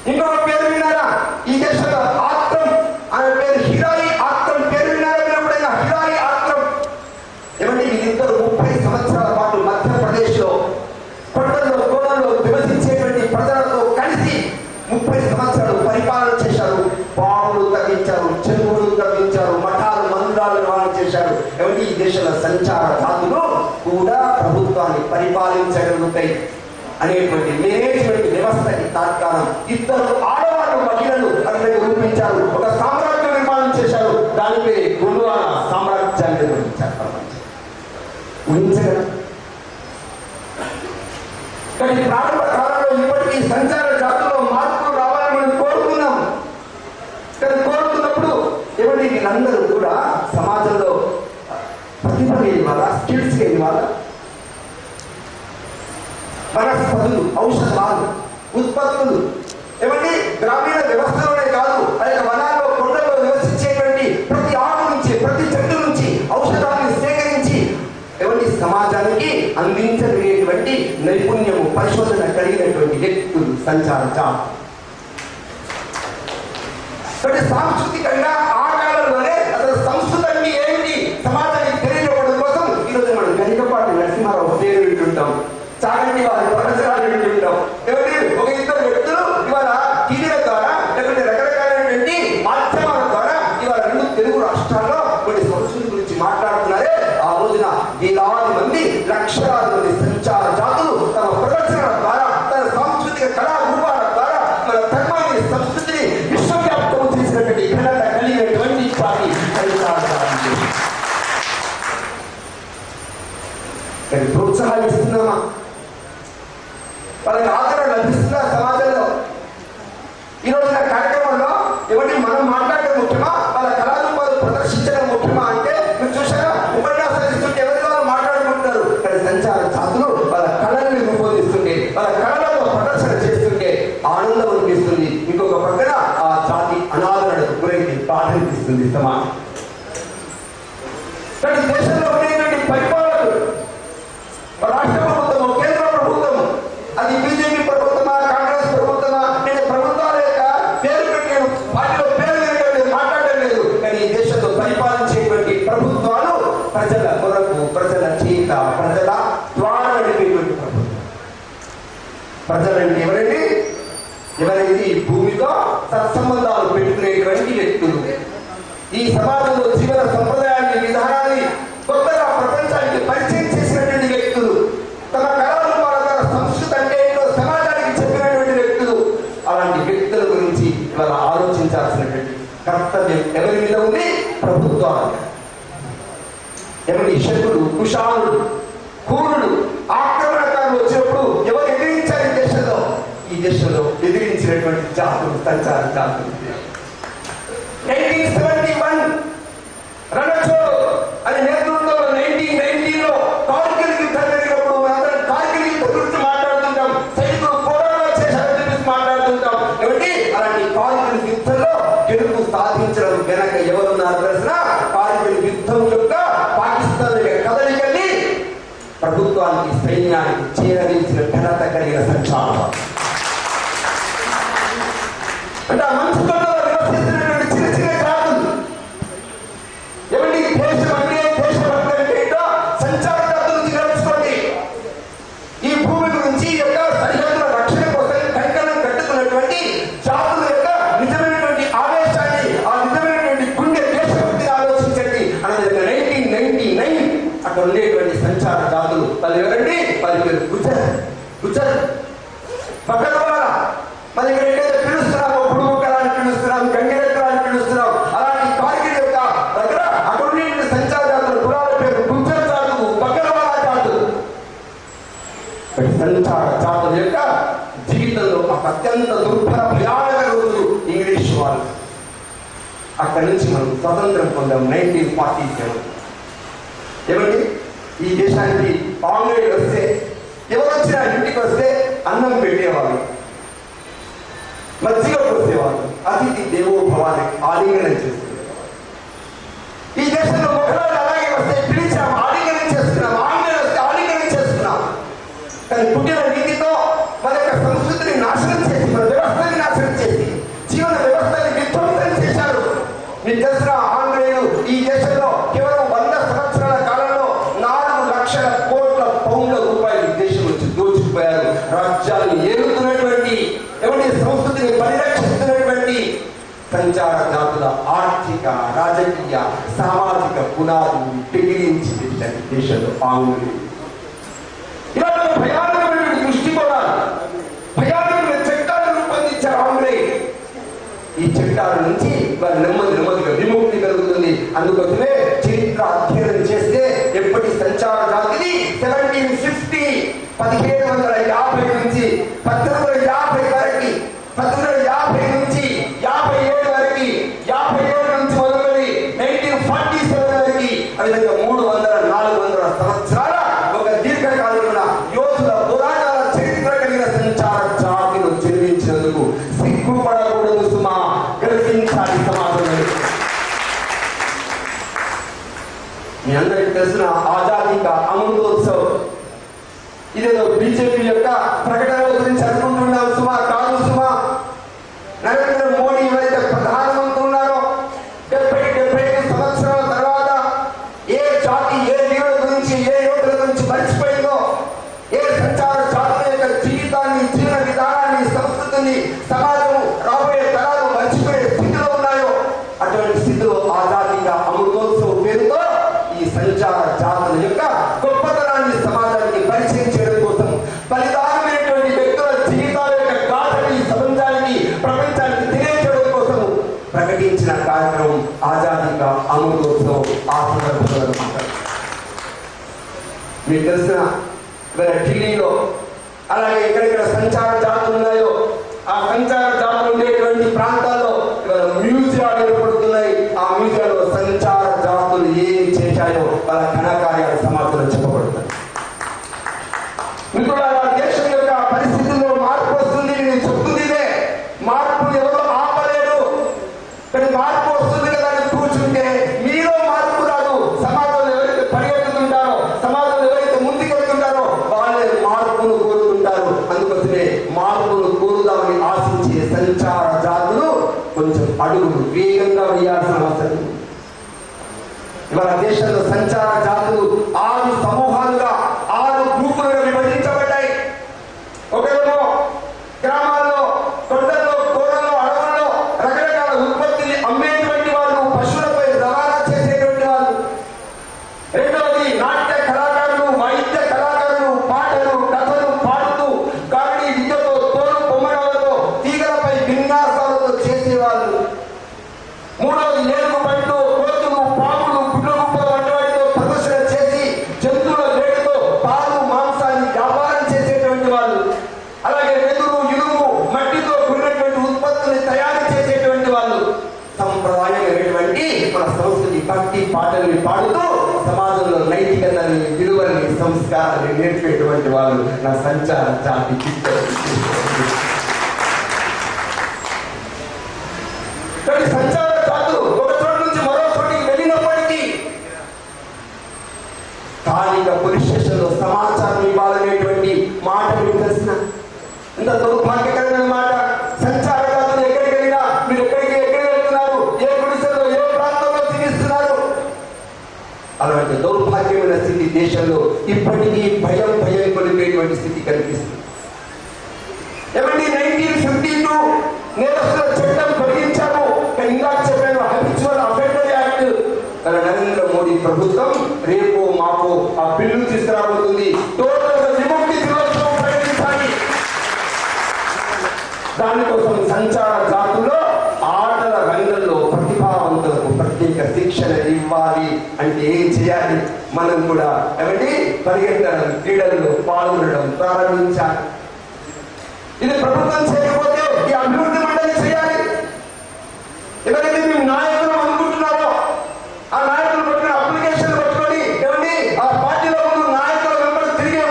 ఇంకొక పేరు విన్నారా? ఈ దేశంలో ఆత్రం, ఆమె పేరు హిరాయి ఆత్రం. పేరు విన్నారా మీరు ఎప్పుడైనా? హిరాయి ఆత్రం. ఏమంటే వీళ్ళిద్దరు 30 సంవత్సరాల పాటు మధ్యప్రదేశ్లో కొండల్లో కోణంలో నివసించేటువంటి ప్రజలతో కలిసి 30 సంవత్సరాలు పరిపాలన చేశారు. బావులు తవ్వించారు, చెరువులు తవ్వించారు, మఠాలు మందిరాలు నిర్మాణం చేశారు. ఏమంటే ఈ దేశంలో సంచార జాతులు కూడా ప్రభుత్వాన్ని పరిపాలించగలుగుతాయి అనేటువంటి మేనేజ్మెంట్ వ్యవస్థకి తాత్కాలం 2 ఆడవాళ్ళు మహిళలు అక్కడ రూపించారు. ఒక సామ్రాజ్యం నిర్మాణం చేశారు. దానిపై గుండువాన సామ్రాజ్యాన్ని నిర్మించారు. ఊహించగలరు? కానీ ప్రారంభ కాలంలో ఇప్పటికీ సంచార జాతుల్లో మార్పులు రావాలని మనం కోరుకున్నాం. కానీ కోరుకున్నప్పుడు ఏమంటే వీళ్ళందరూ కూడా సమాజంలో ప్రతిభ లేని వాళ్ళ, స్కిల్స్ లేని వాళ్ళ, వనస్పతులు, ఔషధాలు, ఉత్పత్తులు ఏమంటే గ్రామీణ వ్యవస్థలోనే కాదు, ఆ యొక్క వనాల్లో కొండల్లో నివసించేటువంటి ప్రతి ఆకు నుంచి, ప్రతి చెట్టు నుంచి ఔషధాన్ని సేకరించి ఏమంటే సమాజానికి అందించగలిగేటువంటి నైపుణ్యము, పరిశోధన కలిగినటువంటి వ్యక్తులు సంచార జాతులు. సాంస్కృతికంగా ఆ కాలంలోనే అసలు సంస్కృతి అంటే ఏమిటి సమాజానికి తెలియజేయడం కోసం ఈరోజు మనం గరికపాటి నరసింహారావు పేరు వింటుంటాం, చాగంటి వారి ప్రదర్శనాలు వింటుంటాం. ఎవరి ఒక 2 వ్యక్తులు ఇవాళ టీవీల ద్వారా లేకపోతే రకరకాలైనటువంటి మాధ్యమాల ద్వారా ఇవాళ 2 తెలుగు రాష్ట్రాల్లో కొన్ని సంస్కృతి గురించి మాట్లాడుతున్నారే. ఆ రోజున వేలాది మంది, లక్షలాది మంది సంచార జాతులు తమ ప్రదర్శనల ద్వారా, తన సాంస్కృతిక కళా రూపాల ద్వారా మన ధర్మాన్ని, సంస్కృతిని విశ్వవ్యాప్తం చేసినటువంటి ఘనత కలిగినటువంటి పార్టీ సంచార జాతులు. కానీ ప్రోత్సాహిస్తున్నామా? వాళ్ళకి ఆదరణ లభిస్తుందా సమాజంలో? ఈరోజు నా కార్యక్రమంలో ఎవరి మనం మాట్లాడడం ముఖ్యమా, వాళ్ళ కళారూపాలు ప్రదర్శించడం ముఖ్యమా అంటే మీరు చూసారా? ఉపన్యాసాలు ఇస్తుంటే ఎవరి వాళ్ళు మాట్లాడుకుంటారు. కానీ సంచార జాతులు వాళ్ళ కళల్ని రూపొందిస్తుంటే, వాళ్ళ కళలలో ప్రదర్శన చేస్తుంటే ఆనందం అనిపిస్తుంది. ఇంకొక పక్కన ఆ జాతి అనాదరణకు గురైంది, బాధ అనిపిస్తుంది సమాజం. కానీ దేశంలో ఉండేటువంటి పరిపాలకులు, రాష్ట్ర ప్రభుత్వము, కేంద్ర ప్రభుత్వము, అది బీజేపీ ప్రభుత్వమా, కాంగ్రెస్ ప్రభుత్వమా, నేను ప్రభుత్వాల యొక్క పేరు పెట్టాను, వాటిలో పేరు పెట్టలేదు, మాట్లాడడం లేదు. కానీ ఈ దేశంలో పరిపాలించేటువంటి ప్రభుత్వాలు ప్రజల కొరకు, ప్రజల చేత, ప్రజల ద్వారా నడిపేటువంటి ప్రభుత్వం. ప్రజలంటే ఎవరండి? ఎవరైతే ఈ భూమితో సత్సంబంధాలు పెట్టుకునేటువంటి వ్యక్తులు, ఈ సమాజంలో జీవన సంప్రదాయాన్ని, విధానాన్ని కొత్తగా ప్రపంచానికి పరిచయం చేసినటువంటి వ్యక్తులు, తమ కళారూపాల ద్వారా సంస్కృతి అంటే ఏంటో సమాజానికి చెప్పినటువంటి వ్యక్తులు. అలాంటి వ్యక్తుల గురించి ఇవాళ ఆలోచించాల్సినటువంటి కర్తవ్యం ఎవరి మీద ఉంది? ప్రభుత్వాలు. ఎవరి శత్రుడు, కుషాలుడు, కూరుడు, ఆక్రమణకారులు వచ్చినప్పుడు ఎవరు ఎదిరించారు ఈ దేశంలో? ఈ దేశంలో ఎదిరించినటువంటి జాతులు సంచార జాతులు. 1971 రణచోడ్ అని నేతృత్వంలో 1919లో కార్గిల్ యుద్ధం జరిగినప్పుడు మనందరం కార్గిల్ యుద్ధం గురించి మాట్లాడుతున్నాం. సైన్యానికి చేరదీసిన ఘనత కలిగిన సంచారం. అంటే ఆ మంచు కొండలో నివసిస్తున్నటువంటి చిన్న చిన్న జాతులు ఏమండి, దేశం అంటే దేశభక్తి అంటే ఏంటో సంచార జాతుల నుంచి నేర్చుకోండి. ఈ భూమి గురించి యొక్క సరిహద్దుల రక్షణ కోసం కంకణం కట్టుకున్నటువంటి జాతుల యొక్క నిజమైనటువంటి ఆవేశాన్ని, ఆ నిజమైనటువంటి గుండె దేశభక్తిని ఆలోచించండి. అనేది 1999 అక్కడ ఉండేటువంటి సంచార జాతులు వాళ్ళు ఎవరండి? వాళ్ళ పేరు గుజర్ పక్కన మన ఇక్కడ ఏదైతే పిలుస్తున్నామో పుడుముక్కలని పిలుస్తున్నాం, గంగిరెక్కలని పిలుస్తున్నాం, అలాంటి కార్గిల్ యొక్క దగ్గర అక్కడ ఉండే సంచార జాతుల కులాల పేరు గుజర్ జాతులు, పక్కన జాతులు. సంచార జాతుల యొక్క జీవితంలో ఒక అత్యంత దుర్భర భయానక రోజులు ఇంగ్లీష్ వాళ్ళు. అక్కడి నుంచి మనం స్వతంత్రం పొందాం 1947. ఏమండి, ఈ దేశానికి ఆంగ్లేయులు వస్తే ఎవరు వచ్చినా ఇంటికి వస్తే అన్నం పెట్టేవాళ్ళు, మజ్జిగ పోసేవాళ్ళు, అతిథి దేవో భవాన్ని ఆలింగనం చేస్తున్నారు. ఈ దేశంలో మొక్కలు అలాగే వస్తే పిలిచాం, ఆలింగనం చేస్తున్నాం, ఆంగ్లేయులు వస్తే ఆలింగనం చేస్తున్నాం. కానీ పుట్టిన నీతితో మన యొక్క సంస్కృతిని నాశనం చేసి, మన వ్యవస్థని నాశనం చేసి, జీవన వ్యవస్థని విధ్వంసం చేశారు. మీకు తెలిసిన ఆంగ్లేయులు ఈ దేశంలో కేవలం 100 సంవత్సరాల కాలంలో 4 లక్షల కోట్ల పౌండ్ల రూపాయలు దేశం నుంచి దోచుకుపోయారు. రాజ్యాన్ని ఏలుతున్నటువంటి ఎవరి సంస్కృతిని పరిరక్షిస్తున్నటువంటి సంచార జాతుల ఆర్థిక, రాజకీయ, సామాజిక పునాదులు తెగిరించి పెట్టండి దేశంలో ఆంగ్లేయులు. ఇలాంటి భయానకమైన దృష్టికోణాలు, భయానకమైన చట్టాలు రూపొందించారు ఆంగ్లేయులు. ఈ చట్టాల నుంచి వారి నెమ్మదిగా విముక్తి కలుగుతుంది. అందుకోసమే చరిత్ర అధ్యయనం చేస్తే ఎప్పటి సంచార జాతిని 1750 1750 నుంచి 1850 వరకు, 1850 నుంచి 57 వరకు, 57 నుంచి మొదలుకొని 1947 వరకు, అదేవిధంగా 300-400 సంవత్సరాల ఒక దీర్ఘకాలిక యోధుల పోరాటాల చరిత్ర కలిగిన సంచార జాతిని చెల్లించినందుకు సిగ్గుపడకూడదు సుమా, గర్వించాలి సమాజంలో. మీ అందరికి తెలిసిన ఆజాదీ కా అమృతోత్సవ్, ఇదేదో బీజేపీ యొక్క ప్రకటనల గురించి అనుకుంటున్నాం సుమా, కాదు సుమా. నరేంద్ర మోడీ ఎవరైతే ప్రధానమంత్రి ఉన్నారో 70-75 సంవత్సరాల తర్వాత ఏ జాతి, ఏ వీరుల గురించి, ఏ యోధుల గురించి మర్చిపోయిందో, ఏ సంచార జాతుల యొక్క జీవితాన్ని, జీవన విధానాన్ని, సంస్కృతిని సమాజం రాబోయే తరాలు మర్చిపోయే స్థితిలో ఉన్నాయో, అటువంటి స్థితిలో ఆజాదీగా అమృతోత్సవం పేరుతో ఈ సంచార జాతుల యొక్క గొప్పతనాన్ని సమాజానికి పరిచయం చేయడం కోసం, బలిదానమైనటువంటి వ్యక్తుల జీవితాల యొక్క గాథని సమాజానికి, ప్రపంచానికి తెలియజేయడం కోసం ప్రకటించిన కార్యక్రమం ఆజాదీగా అమృతోత్సవం. ఆ సందర్భంలో అన్నమాట. మీకు తెలిసిన ఢిల్లీలో అలాగే ఎక్కడెక్కడ సంచార జాతులు ఉన్నాయో ఆ సంచార జాతులు ఉండేటువంటి ప్రాంతాల్లో ఇవాళ మ్యూజియాలు ఏర్పడుతున్నాయి. ఆ మ్యూజియాలో సంచార జాతులు ఏమి చేశాయో వాళ్ళ ఘనకార్యాలు సమాజంలో చెప్పబడుతుంది. మిత్రులారా, దేశం యొక్క పరిస్థితుల్లో మార్పు వస్తుంది. నేను చెప్తుందిదే, మార్పులు ఎవరో ఆపలేరు. కానీ మార్పు వస్తుంది కదా అని కూర్చుంటే మీలో మార్పు రాదు. సమాజంలో ఎవరైతే పరిగెత్తుతుంటారో, సమాజంలో ఎవరైతే ముందుకెళ్తుంటారో వాళ్ళే మార్పును కోరుతుంటారు. అందుకోసమే మార్పును కోరుదామని ఆశించే సంచార జాతులు కొంచెం అడుగులు వేగంగా వేయాల్సిన అవసరం. ఇవాళ దేశంలో సంచార జాతులు 6 సమూహాలుగా, 6 గ్రూపులుగా విభజించబడ్డాయి. ఒకరేమో గ్రామాల్లో, కొండల్లో, కోరల్లో, అడవుల్లో రకరకాల ఉత్పత్తిని అమ్మేటువంటి వాళ్ళు, పశువులపై రవాణా చేసేటువంటి వాళ్ళు. రెండవది నాట్య కళాకారులు, వైద్య కళాకారులు, పాటలు, కథలు పాడుతూ గాడి విద్యతో, తోలు బొమ్మలతో, తీగలపై విన్యాసాలతో చేసేవాళ్ళు. మూడవది ఏనుగు పండ్లు, కోతులు, పాములు, గుడ్లగుప్పలు వంటి వాటితో ప్రదర్శన చేసి జంతువుల వేడితో పాలు, మాంసాన్ని వ్యాపారం చేసేటువంటి వాళ్ళు. అలాగే వెదురు, ఇనుము, మట్టితో కూడినటువంటి ఉత్పత్తుల్ని తయారు చేసేటువంటి వాళ్ళు. సంప్రదాయమైనటువంటి మన సంస్కృతి, భక్తి పాటల్ని పాడుతూ సమాజంలో నైతికతని, విలువల్ని, సంస్కారాన్ని నేర్పేటువంటి వాళ్ళు నా సంచార జాతి. సంచార జాతులు ఒక చోటు నుంచి మరో చోటికి వెళ్ళినప్పటికీ స్థానిక పోలీస్ స్టేషన్లో సమాచారం ఇవ్వాలనే అలాంటి దౌర్భాగ్యమైన స్థితి దేశంలో ఇప్పటికీ భయం కొలిపేటువంటి స్థితి కనిపిస్తుంది. ఏమండి 1952 నేరస్తుల చట్టం తొలగించాము. ఇందాక చెప్పాను habitual offender act. Narendra Modi ప్రభుత్వం రేపు మాకు ఆ బిల్లు తీసుకురాబోతుంది. టోటల్ విముక్తి దినోత్సవం ప్రకటించాలి. దానికోసం సంచార జాతుల్లో ఆటల రంగంలో ప్రతిభావంతులకు ప్రత్యేక శిక్షణ ఇవ్వాలి. అంటే ఏం చేయాలి? మనం కూడా ఏమండి పరిగెత్తడం, క్రీడల్లో పాల్గొనడం ప్రారంభించాలి. ఇది ప్రభుత్వం చేయకపోతే ఈ అభివృద్ధి మండలి చేయాలి. ఎవరైతే మేము నాయకులు అనుకుంటున్నారో ఆ నాయకులు పట్టిన అప్లికేషన్ పట్టుకొని ఏమండి ఆ పార్టీలో ముందు నాయకుల వెంబడి తిరిగే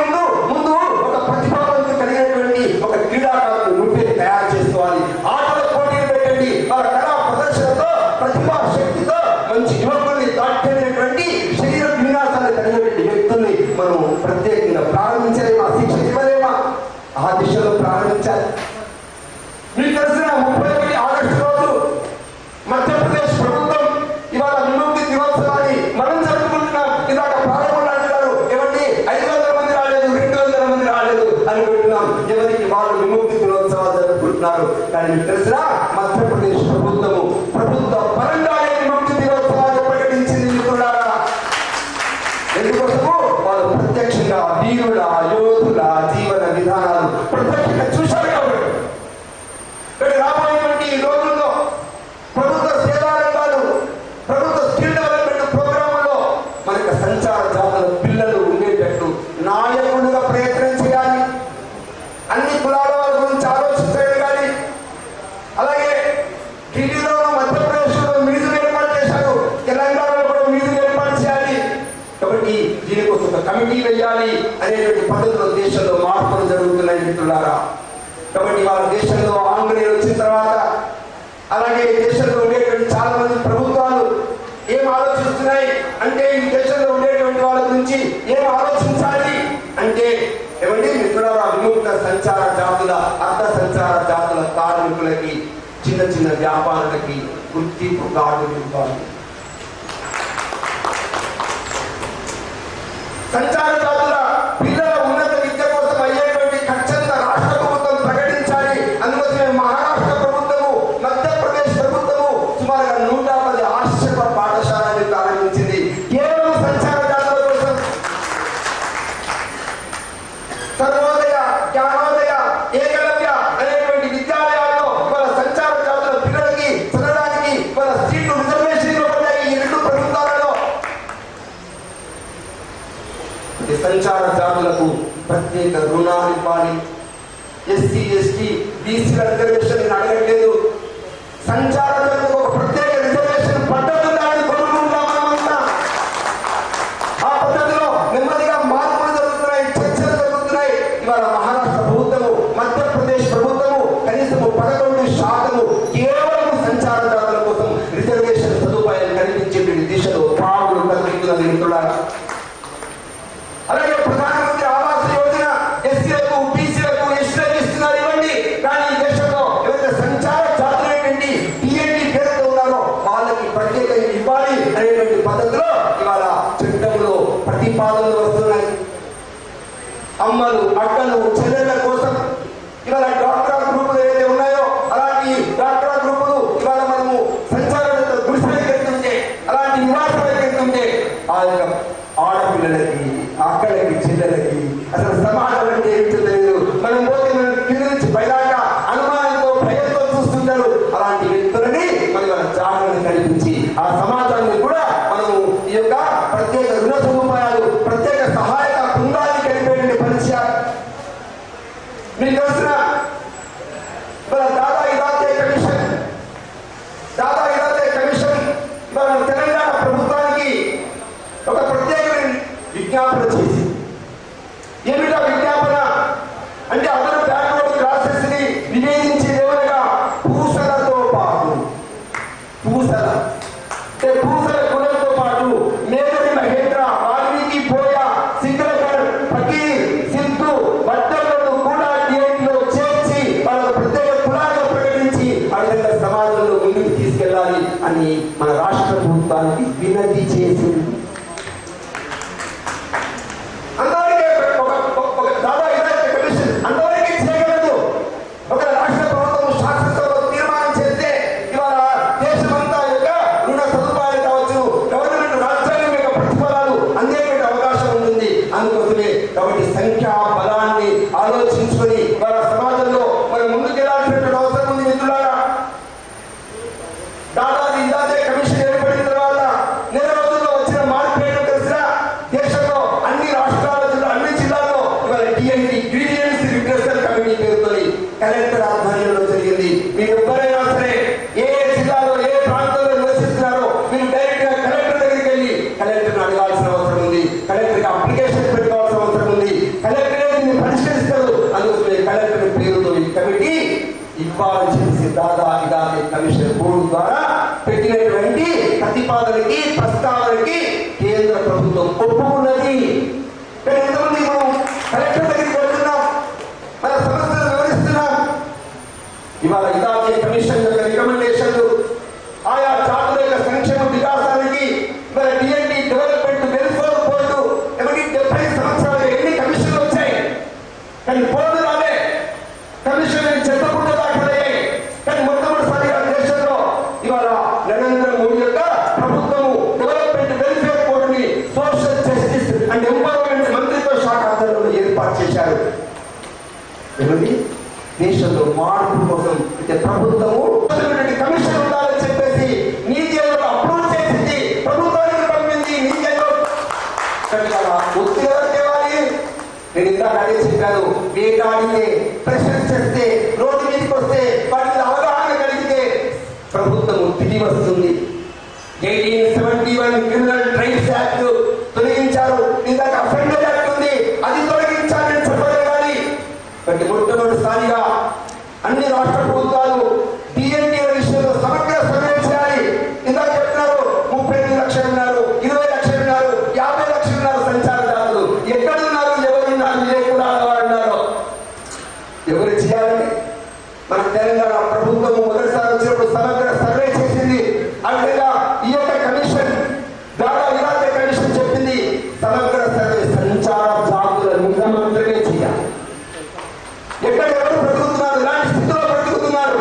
ముందు ఒక ప్రతిభావంతులు కలిగినటువంటి ఒక క్రీడాకారులు నువ్వే తయారు చేసుకోవాలి. ఆటల పోటీలు పెట్టండి. వాళ్ళ కళా ప్రదర్శనతో ప్రతిభా శక్తితో మంచి యువకుల్ని దాటేటువంటి శరీర విన్యాసాలు కలిగినటువంటి వ్యక్తుల్ని మనం ప్రత్యేకంగా ప్రారంభించలేమా? శిక్షణ ఇవ్వలేమా? ఆ దిశలో ప్రారంభించాలి. మీకు తెలిసిన 31 ఆగస్టు రోజు మధ్యప్రదేశ్ ప్రభుత్వం ఇవాళ విముక్తి దినోత్సవాన్ని మనం జరుపుకుంటున్నాం. ఇలాగ ప్రారంభంలో అంటారు ఏమండి 500 మంది రాలేదు, 200 మంది రాలేదు అనుకుంటున్నాం. ఎవరికి వాళ్ళు విముక్తి దినోత్సవాలు జరుపుకుంటున్నారు. కానీ మీకు తెలిసిన మధ్యప్రదేశ్ ప్రభుత్వ పరంగానే విముక్తి దినోత్సవాలు ప్రకటించింది. మిత్రులారా, ఎందుకోసము వాళ్ళు ప్రత్యక్షంగా వీరుల యోధుల జీవన విధానాలు ప్రత్యక్షంగా చూశారు. కాబట్టి రాబోయేటువంటి రోజుల్లో ప్రభుత్వ సేవా రంగాలు, ప్రభుత్వ స్కిల్ డెవలప్మెంట్ ప్రోగ్రాముల్లో మనకు సంచార జాతుల పిల్లలు ఉండేటట్టు నాయకులుగా ప్రయత్నం చేయాలి. అన్ని కులాల వారి గురించి ఆలోచించడం కానీ, అలాగే ఢిల్లీలో మధ్యప్రదేశ్లో మ్యూజియం ఏర్పాటు చేశారు, తెలంగాణలో కూడా మ్యూజియం ఏర్పాటు చేయాలి. కాబట్టి దీనికోసం ఒక కమిటీ వేయాలి అనేటువంటి పద్ధతిలో దేశంలో మార్పులు జరుగుతున్నాయి మిత్రులారా. కాబట్టి వాళ్ళ దేశంలో ఆంగ్లేయులు వచ్చిన తర్వాత అలాగే దేశంలో ఉండేటువంటి చాలా మంది ప్రభుత్వాలు ఏం ఆలోచిస్తున్నాయి అంటే ఈ దేశంలో ఉండేటువంటి వాళ్ళ గురించి ఏం ఆలోచించాలి అంటే ఏమండి మిత్రులారా, విముక్త సంచార జాతుల అర్ధ సంచార జాతుల కార్మికులకి, చిన్న వ్యాపారులకి గుర్తింపు కార్డులు ఇవ్వాలి. సంచార జాతుల పిల్లల ఉన్నత విద్య కోసం అయ్యేటువంటి ఖర్చంతా రాష్ట్ర ప్రభుత్వం ప్రకటించాలి. అందుకోసమే మహారాష్ట్ర ప్రభుత్వము, మధ్యప్రదేశ్ ప్రభుత్వము సుమారుగా 110 ఆశ్రమ పాఠశాలని ప్రారంభించింది కేవలం సంచార జాతుల కోసం. సర్వోదయ, జ్ఞానోదయ, ఏకలవ్య అనేటువంటి విద్యాలయాల్లో వాళ్ళ సంచార జాతుల పిల్లలకి చదవడానికి వాళ్ళ సీట్లు రిజర్వేషన్ ఇవ్వబడ్డాయి ఈ 2 ప్రభుత్వాలలో. సంచార జాతులకు ప్రత్యేక రుణాలు ఇవ్వాలి. ఎస్సీ, ఎస్టీ, బీసీల రిజర్వేషన్ అడగట్లేదు. సంచార జాతులకు ఒక ప్రత్యేక రిజర్వేషన్ పద్ధతి దాన్ని కొనుక్కుంటాం మనమంతా. ఆ పద్ధతిలో నెమ్మదిగా మార్పులు జరుగుతున్నాయి, చర్చలు జరుగుతున్నాయి. ఇవాళ మహారాష్ట్ర ప్రభుత్వము, మధ్యప్రదేశ్ ప్రభుత్వము కనీసం 11% కేవలం సంచార జాతుల కోసం రిజర్వేషన్ సదుపాయాలు కల్పించే దిశలో పావులు కలుగుతున్నది మిత్రులారా. అలాగే ప్రధానమంత్రి ఆవాస్ యోజన ఎస్సీలకు, బీసీలకు, ఎస్టీలకు ఇస్తున్నారు, ఇవ్వండి. కానీ ఈ దేశంలో ఎవరైతే సంచార జాతులైనటువంటి టీఎన్టీ పేరుతో ఉన్నారో వాళ్ళకి ప్రత్యేకంగా ఇవ్వాలి అనేటువంటి పద్ధతిలో ఇవాళ చట్టంలో ప్రతిపాదనలు వస్తున్నాయి. అమ్మలు, అక్కలు, చెల్లెళ్ళ కోసం ఇవాళ డాక్టర్ గ్రూపులు ఏదైతే ఉన్నాయో అలాంటి డాక్టర్ గ్రూపులు ఇవాళ మనము సంచార గుడిసెలకు వెళ్తుంటే, అలాంటి నివాసాలకు వెళ్తుంటే ఆ యొక్క ఆడపిల్లలకి, అక్కలకి, చెల్లెలకి అసలు సమాజం అంటే ఏమిటో తెలియదు. మనం పోతే మనం కింద నుంచి పైదాకా అనుమానంతో, భయంతో చూస్తుంటారు. అలాంటి వ్యక్తులని మనం జాగ్రత్త కల్పించి ఆ సమాజాన్ని కూడా మనము ఈ యొక్క ప్రత్యేక రుణ సదుపాయాలు, ప్రత్యేక సహాయక బృందాన్ని కలిపేటువంటి పరిచయాలు. మీకు తెలిసిన దాదా ఇదాతే కమిషన్ మన తెలంగాణ ప్రభుత్వానికి ఒక ప్రత్యేకమైన విజ్ఞాపన చేసి, ఏమిటా విజ్ఞాపన అంటే అదర్ బ్యాక్వర్డ్ క్లాసెస్ ని నివేదించేదేమనగా పూసలతో పాటు, పూసల కులంతో పాటు మేధవి మహేంద్ర, వాల్మీకి కాబట్టి సంఖ్యా బలాన్ని ఆలోచించుకొని మన సమాజంలో మనం ముందుకెళ్లాల్సినటువంటి అవసరం ఉంది మిత్రులారా. దాదాపు ఇందాకే కమిషన్ ఏర్పడిన తర్వాత నెల రోజుల్లో వచ్చిన మార్పు ఏంటో తెలిసిన దేశంలో అన్ని రాష్ట్రాలలో అన్ని జిల్లాల్లో ఇవాళ డిఎన్టీ గ్రీడియన్స్ రిప్రెసల్ కమిటీ పేరుతో కలెక్టర్ ఆధ్వర్యంలో జరిగింది. మీరు ఎవరైనా సరే ఏ జిల్లాలో ఏ ప్రాంతంలో నివసిస్తున్నారో మీరు డైరెక్ట్ గా కలెక్టర్ దగ్గరికి వెళ్ళి కలెక్టర్ని అడగాల్సిన అవసరం ఉంది, కలెక్టర్కి అప్లికేషన్ పెట్టుకోవాల్సిన అవసరం ఉంది. కలెక్టరే దీన్ని పరిష్కరిస్తారు. అందుకోసమే కలెక్టర్ పేరుతో ఈ కమిటీ ఇవ్వాలని చెప్పేసి దాదాపు కమిషన్ బోర్డు ద్వారా పెట్టినటువంటి ప్రతిపాదనకి ప్రస్తావనకి కేంద్ర ప్రభుత్వం ఒప్పుకున్నది. ఎంతమంది మనం కలెక్టర్ దగ్గరికి వెళ్తున్నాం, మన సమస్యలు వివరిస్తున్నాం. ఇవాళ ఇలాగే కమిషన్ యొక్క రికమెండేషన్లు ఆయా జాతుల యొక్క సంక్షేమ వికాసానికి ఇవాళ డిఎన్టీ డెవలప్మెంట్ వెల్ఫేర్ బోర్డు 70 సంవత్సరాలు ఎన్ని కమిషన్లు వచ్చాయి, కానీ బోర్డు రాలే. కమిషన్ చెత్తకుండా దాఖలయ్యాయి. కానీ మొట్టమొదటిసారిగా దేశంలో ఇవాళ నరేంద్ర మోడీ యొక్క ప్రభుత్వము డెవలప్మెంట్ వెల్ఫేర్ బోర్డుని సోషల్ జస్టిస్ అండ్ ఎంపవర్మెంట్ మంత్రిత్వ శాఖ ఆధ్వర్యంలో ఏర్పాటు చేశారు. ఏమండి, దేశంలో మార్పు కోసం ప్రభుత్వము కమిషన్ ఉండాలని చెప్పేసి నీతి ఆయోగ్ అప్రూవ్ చేసింది, ప్రభుత్వానికి పంపింది. నీతి ఆయోగ్ ఒత్తిడి తేవాలి. నేను ఇందాక అదే చెప్పాను, వేటాడితే ప్రెషర్ చేస్తే రోడ్డు మీదకి వస్తే వాటి మీద అవగాహన కలిగితే ప్రభుత్వం తిరిగి వస్తుంది. 1871 క్రిమినల్ ట్రైల్స్ యాక్ట్ తొలగించారు. ఇందాక అఫెండర్ యాక్ట్ ఉంది, అది తొలగించాలని చెప్పగలగాలి. కాబట్టి మొట్టమొదటిసారిగా అన్ని రాష్ట్ర ప్రభుత్వాలు డిఎన్టీ విషయంలో సమగ్ర సర్వే చేయాలి. ఇందాక చెప్తున్నారు 35 లక్షలు ఉన్నారు, 20 లక్షలు ఉన్నారు, 50 లక్షలు ఉన్నారు సంచారదారులు. ఎక్కడున్నారు, ఎవరున్నారు, ఏ కులాల వారు ఉన్నారు, ఎవరు చేయాలని మన తెలంగాణ ప్రభుత్వం మొదటిసారి వచ్చినప్పుడు సమగ్ర సర్వే చేసింది. ఆ విధంగా ఈ యొక్క కమిషన్ ద్వారా ఇలాంటి కమిషన్ చెప్పింది సమగ్ర సర్వే సంచార జాతుల ముఖ్యమంత్రిగా చేయాలి. ఎక్కడ ఎవరు బ్రతుకుతున్నారు, ఇలాంటి స్థితిలో బ్రతుకుతున్నారు.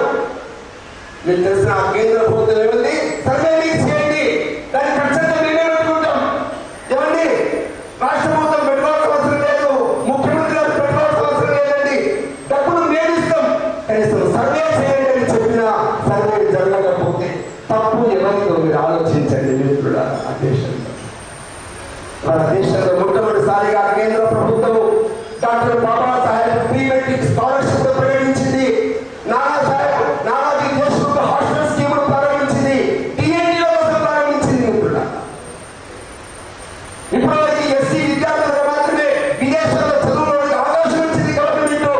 మీకు తెలిసిన కేంద్ర ప్రభుత్వం ఏమంది, సర్వే మీరు చేయండి, దాని ఖర్చంతా మేమే పెట్టుకుంటాం. ఏమండి, రాష్ట్ర ప్రభుత్వం పెట్టుకోవాల్సిన అవసరం లేదు, ముఖ్యమంత్రి గారు పెట్టుకోవాల్సిన అవసరం లేదండి, డబ్బులు మేము ఇస్తాం, కనీసం సర్వే చేయండి అని చెప్పిన సర్వే జరగకపోతే తప్పు ఎవరితో మీరు ఆలోచించండి మిత్రుడా. ఆ దేశంలో మన దేశంలో మొట్టమొదటిసారిగా కేంద్ర ప్రభుత్వం doctor Babasaheb pre matric scholarship ప్రకటించింది. నానాజీ దేశ్ముఖ్ హాస్టల్ స్కీమ్ ప్రారంభించింది. డిఎన్టీలో ప్రారంభించింది మిత్రుడా. ఇప్పటివరకు ఎస్సీ విద్యార్థులకు మాత్రమే విదేశాల్లో చదువుకోవడానికి అవకాశం ఇచ్చింది గవర్నమెంట్.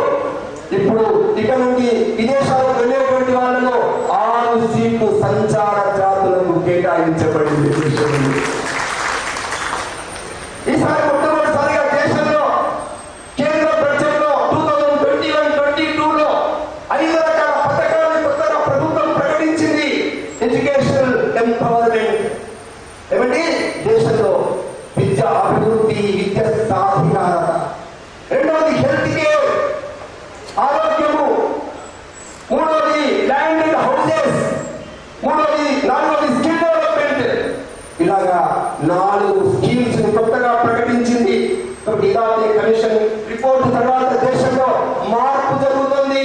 ఇప్పుడు ఇక నుండి విదేశాలకు వెళ్ళేటువంటి వాళ్ళలో 6 సీట్లు సంచార జాతులకు కేటాయించబడింది. ఈసారి మొట్టమొదటిసారిగా దేశంలో కేంద్ర బడ్జెట్లో 2021-22లో 5 రకాల పథకాలను కొత్తగా ప్రభుత్వం ప్రకటించింది. ఎడ్యుకేషనల్ ఎంపవర్మెంట్, ఏమండి, దేశంలో విద్యా అభివృద్ధి, విద్య సాధికారత. రెండవది హెల్త్ కేర్, ఆరోగ్యము. మూడవది ల్యాండ్ అండ్ హౌసెస్. నాలుగవది స్కిల్ డెవలప్మెంట్. ఇలాగా 4 స్కీమ్స్ కొత్తగా ప్రకటించింది. ఇలాంటి కమిషన్ రిపోర్ట్ తర్వాత దేశంలో మార్పు జరుగుతుంది.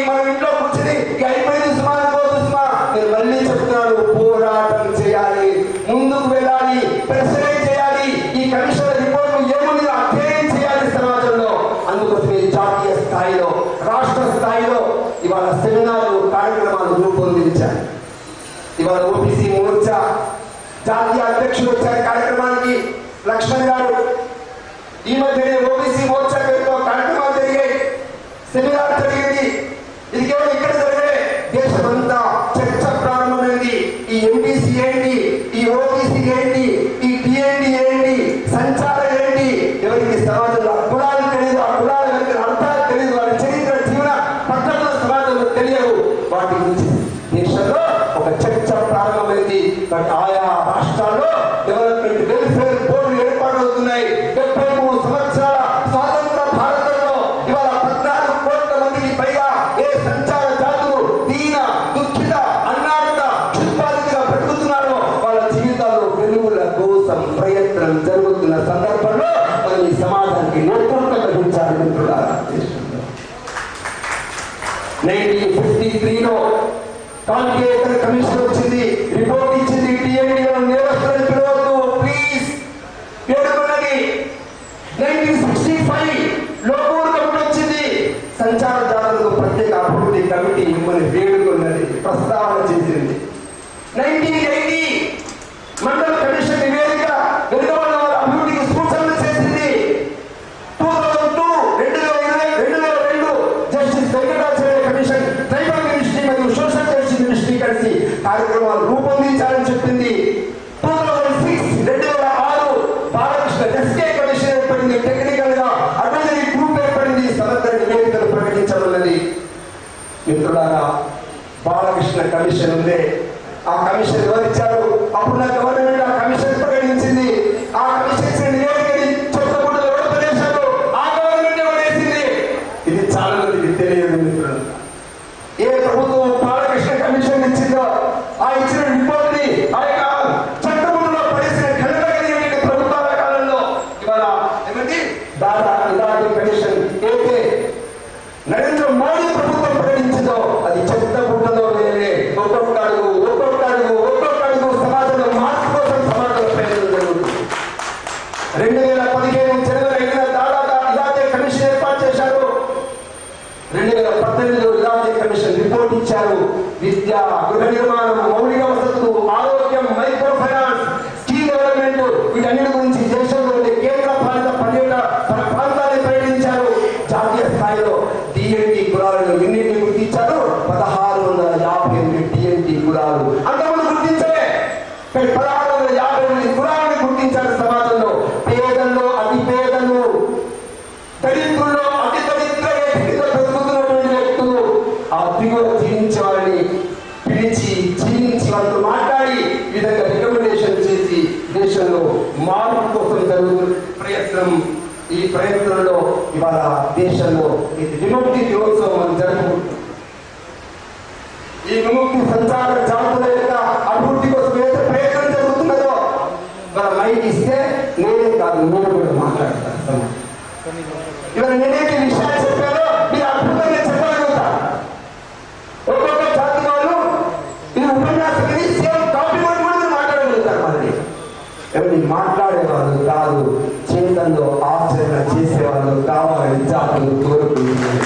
మనం ఇంట్లో కూర్చుని అయిపోయింది సుమా అనుకోదు సుమా. నేను మళ్ళీ చెప్తున్నాను, పోరాటం చేయాలి, ముందుకు వెళ్ళాలి, ప్రశ్న చేయాలి. ఈ కమిషన్ రిపోర్ట్ ఏముంది అధ్యయనం చేయాలి సమాజంలో. అందుకోసమే జాతీయ స్థాయిలో, రాష్ట్ర స్థాయిలో ఇవాళ సెమినార్లు, కార్యక్రమాలు రూపొందించాలి. ఇవాళ ఓబీసీ మోర్చా జాతీయ అధ్యక్షుడు వచ్చారు కార్యక్రమానికి, లక్ష్మణ్ గారు. ఈ మధ్యనే ఓబీసీ మోర్చా పేరుతో కార్యక్రమాలు జరిగాయి, సెమినార్ జరిగింది. ఇది కేవలం ఇక్కడ జరిగే, దేశమంతా చర్చ ప్రారంభమైంది. ఈ ఎంబీసీ ఏంటి, ఈ ఓబీసీ ఏంటి, ఈ డిఎన్టీ ఏంటి, సంచారం ఏంటి, ఎవరికి సమాజంలో కులాలు తెలియదు, ఆ కులాల వెనుక అర్థాలు తెలియదు, వారి చరిత్ర, జీవన పద్ధతులు సమాజంలో తెలియదు. వాటి గురించి దేశంలో ఒక చర్చ ప్రారంభమైంది. ఆయా రాష్ట్రాల్లో డెవలప్మెంట్ వెల్ఫేర్ బోర్డులు ఏర్పాటవుతున్నాయి. 73 సంవత్సరాల స్వాతంత్ర భారతంలో ఇవాళ 14 కోట్ల మందికి పైగా ఏ సంచార జాతులు దీన, దుఃఖిత, అన్నార్థ, క్షుత్పాదిగా బ్రతుకుతున్నారో వాళ్ళ జీవితాల్లో వెలుగుల కోసం ప్రయత్నం జరుగుతున్న సందర్భంలో మనం ఈ సమాజానికి నేతృత్వం వహించాలి మిత్రులారా. దేశంలో 1953లో కాన్కేటర్ కమిషన్ వచ్చింది, రిపోర్ట్ ఇచ్చింది. టీఎన్డీలో నేరస్తులను పిలవద్దు ప్లీజ్ పేర్కొన్నది. 1965 లోకూర్ కమిటీ వచ్చింది, సంచారదారులకు ప్రత్యేక అభివృద్ధి కమిటీ మిమ్మల్ని వేడుకున్నది, ప్రస్తావన చేసింది. 1980 మండల కమిషన్ నివేదిక వెనుకబడిన వారి అభివృద్ధికి సూచనలు చేసింది. 2002 justice Venkatacharya commission tribal ministry మరియు సోషల్ జస్టిస్ మినిస్ట్రీ కలిసి కార్యక్రమాలు రూపొందించాలని చెప్పింది. 2006 బాలకృష్ణ ఎస్కే కమిషన్ ఏర్పడింది, టెక్నికల్ గా అడ్వైజరీ గ్రూప్ ఏర్పడింది, సమగ్ర నివేదికలు ప్రకటించనున్నది. మిత్రులారా, బాలకృష్ణ కమిషన్ ఉందే, ఆ కమిషన్ వివరించారు. అప్పుడు నా గవర్నమెంట్ ఆ కమిషన్ ప్రకటించింది. ఆ కమిషన్ నివేదికని చొక్కబుడ్డలు ఎవరు ప్రదేశాలు ఆ గవర్నమెంట్ వేసింది. ఇది చాలా మందికి తెలియదు మిత్రులు. ఏ ప్రభుత్వం బాలకృష్ణ కమిషన్ ఇచ్చిందో ఆ ఇచ్చిన రిపోర్ట్ ని ఆ యొక్క చట్టబుడ్డలో పడేసిన ఘనత కలిగిన ప్రభుత్వాల కాలంలో ఇవాళ ఏమంటే దాదా ఇలాంటి కమిషన్ ఏదే నరేంద్ర మోడీ ప్రభుత్వం ప్రకటించిందో అది చట్టబుడ్డలో వేరే ఒక్కొక్క అడుగు సమాజంలో మార్పు కోసం సమాజంలో ప్రయత్నం జరుగుతుంది. 2015 జనవరి 5న దాదాపు ఇలాంటి కమిషన్ ఏర్పాటు చేశారు. 2018లో ఇలాంటి కమిషన్ రిపోర్ట్ ఇచ్చారు. విద్య, గృహ నిర్మాణం, మౌలిక వసతులు, ఆరోగ్యం, మైక్రో ఫైనాన్స్, స్కిల్ డెవలప్మెంట్ వీటన్నిటి గురించి దేశంలోని కేంద్ర పాలిత ప్రాంతాన్ని ప్రకటించారు. జాతీయ స్థాయిలో టీఎన్టీ కులాలను ఎన్నింటిని గుర్తించారు? 1658 టీఎన్టీ కులాలు. అంతకుముందు గుర్తించలే, 1658 కులాలను గుర్తించారు. సమాజంలో పేదల్లో అతి పేదలు, దరిద్రుల్లో అతి దరిద్ర బ్రతుకుతున్నటువంటి వ్యక్తులు, ఆ దిగువ జీవించే వారిని పిలిచి జీవించి వాళ్ళతో మాట్లాడి ఈ విధంగా రికమెండేషన్ చేసి దేశంలో మార్పు కోసం జరుగుతున్న ప్రయత్నం. ఈ ప్రయత్నంలో ఇవాళ దేశంలో విముక్తి దినోత్సవం మనం జరుపుకుంటున్నాం. ఈ విముక్తి సంచార జాతుల యొక్క అభివృద్ధి కోసం ఏదైతే ప్రయత్నం జరుగుతున్నదో ఇవాళ మైక్ ఇస్తే నేనే కాదు నేను కూడా మాట్లాడతాను. ఇవాళ నేనేంటి విషయాలు చెప్పానో మీరు అద్భుతంగా చెప్పగలుగుతారు. ఒక్కొక్క జాతి వాళ్ళు ఇది ఉపన్యాసకి సేమ్ టాపిక్ కూడా మీరు మాట్లాడగలుగుతారు. మరి ఎవరి మాట్లాడేవాళ్ళు కాదు, జీవితంలో ఆచరణ చేసేవాళ్ళు కావాలని జాతులు కోరుకుంటున్నారు.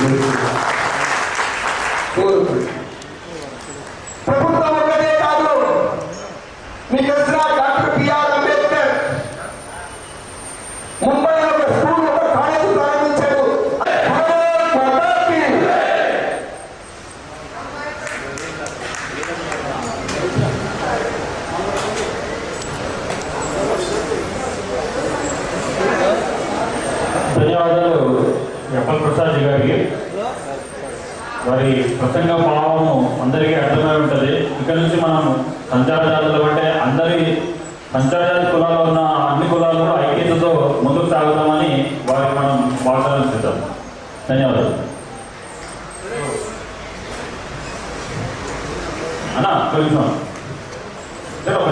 ప్రభుత్వం ఒకటే కాదు, మీకు తెలిసిన డాక్టర్ బిఆర్ అంబేద్కర్ ముంబైలో ఒక స్కూల్, ఒక కాలేజ్ ప్రారంభించాడు. ధన్యవాదాలు యప్పల్ ప్రసాద్ గారికి. వారి ప్రసంగ భావము అందరికీ అర్థమై ఉంటుంది. ఇక్కడ నుంచి మనం సంచార జాతులు అంటే అందరి సంచార జాతి కులాల్లో ఉన్న అన్ని కులాలు ఐక్యతతో ముందుకు సాగుతామని వారికి మనం వాగ్దానం చేద్దాం. ధన్యవాదాలు అన్నా. కొంచెం ఒక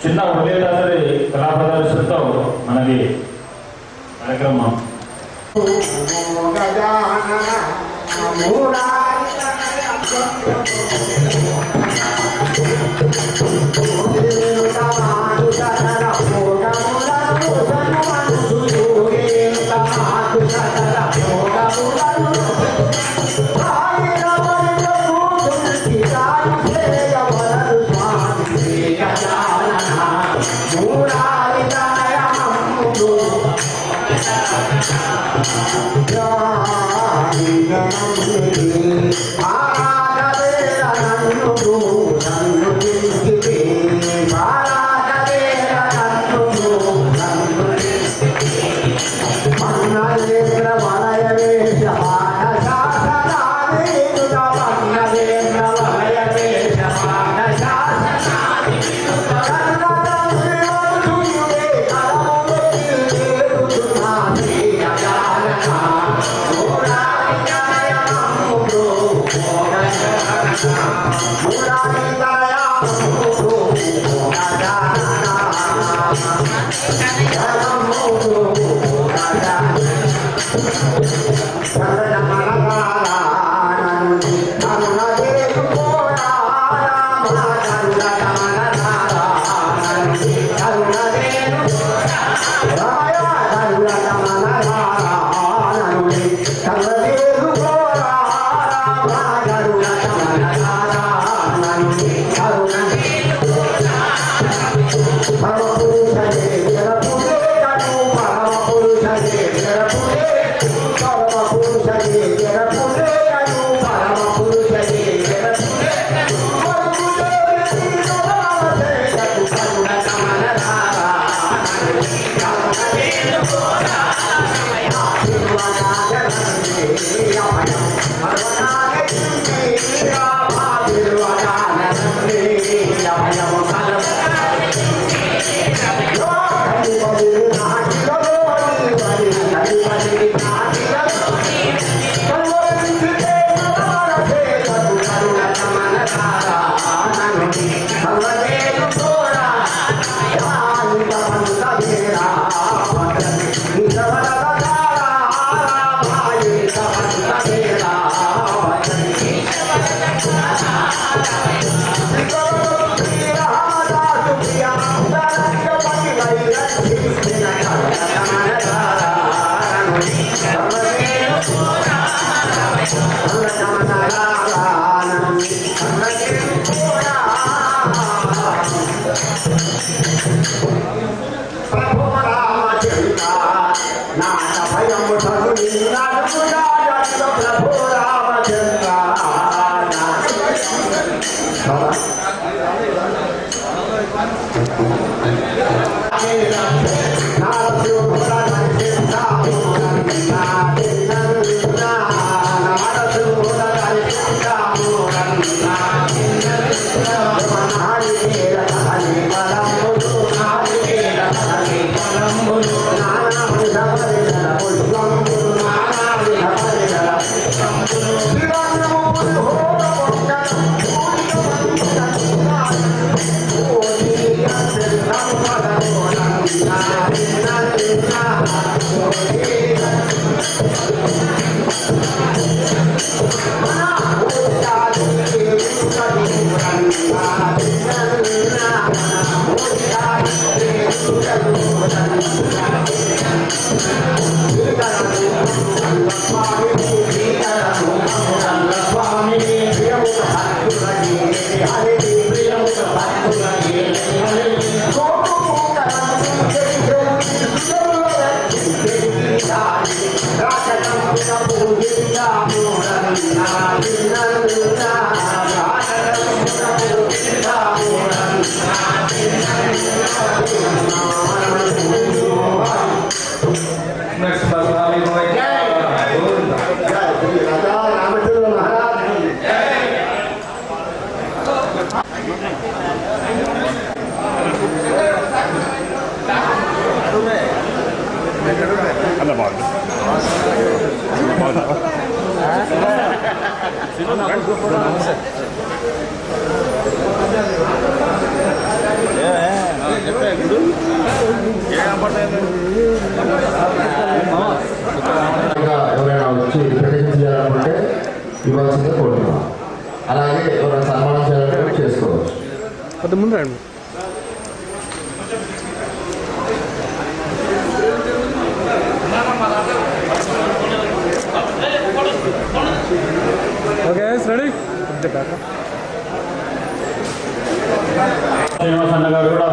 చిన్న ఒలేదాసరి కళా ప్రదర్శనతో మనకి కార్యక్రమం ప్రభు రామచంద్ర నాట భయము తరుణి నడుముడాడు ప్రభు రామచంద్ర ఎవరైనా వచ్చి రిప్రజెంట్ చేయాలనుకుంటే ఇవ్వాల్సిందే కోరుతున్నాం. అలాగే ఎవరైనా సన్మానం చేయాలంటే చేసుకోవచ్చు. కొద్ది ముందు రండి. Okay ready. శ్రీనివాస్ అన్న గారు కూడా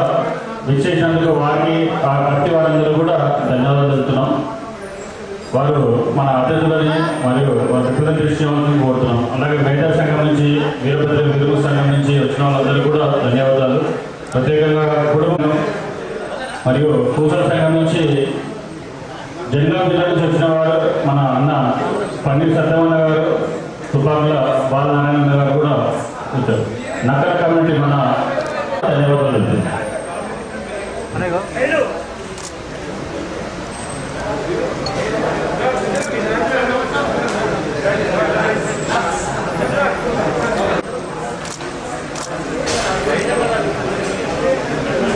విచ్చేసినందుకు వారికి ఆ కత్తి వారందరూ కూడా ధన్యవాదాలు తెలుపుతున్నాం. వారు మన అతిథులని మరియు వారి రిప్రజెంట్ చేయవలసింది కోరుతున్నాం. అలాగే మేధా సంఘం నుంచి వీరభద్ర విరుగు సంఘం నుంచి వచ్చిన వాళ్ళందరూ కూడా ధన్యవాదాలు. ప్రత్యేకంగా కుటుంబం మరియు పూసల సంఘం నుంచి జనగాం జిల్లా నుంచి వచ్చిన వారు మన అన్న పన్నీర్ సత్యమన్న గారు, తుపాకుల బాలనారాయణ గారు కూడా వచ్చారు. నక్కల కమిటీ మన ధన్యవాదాలు.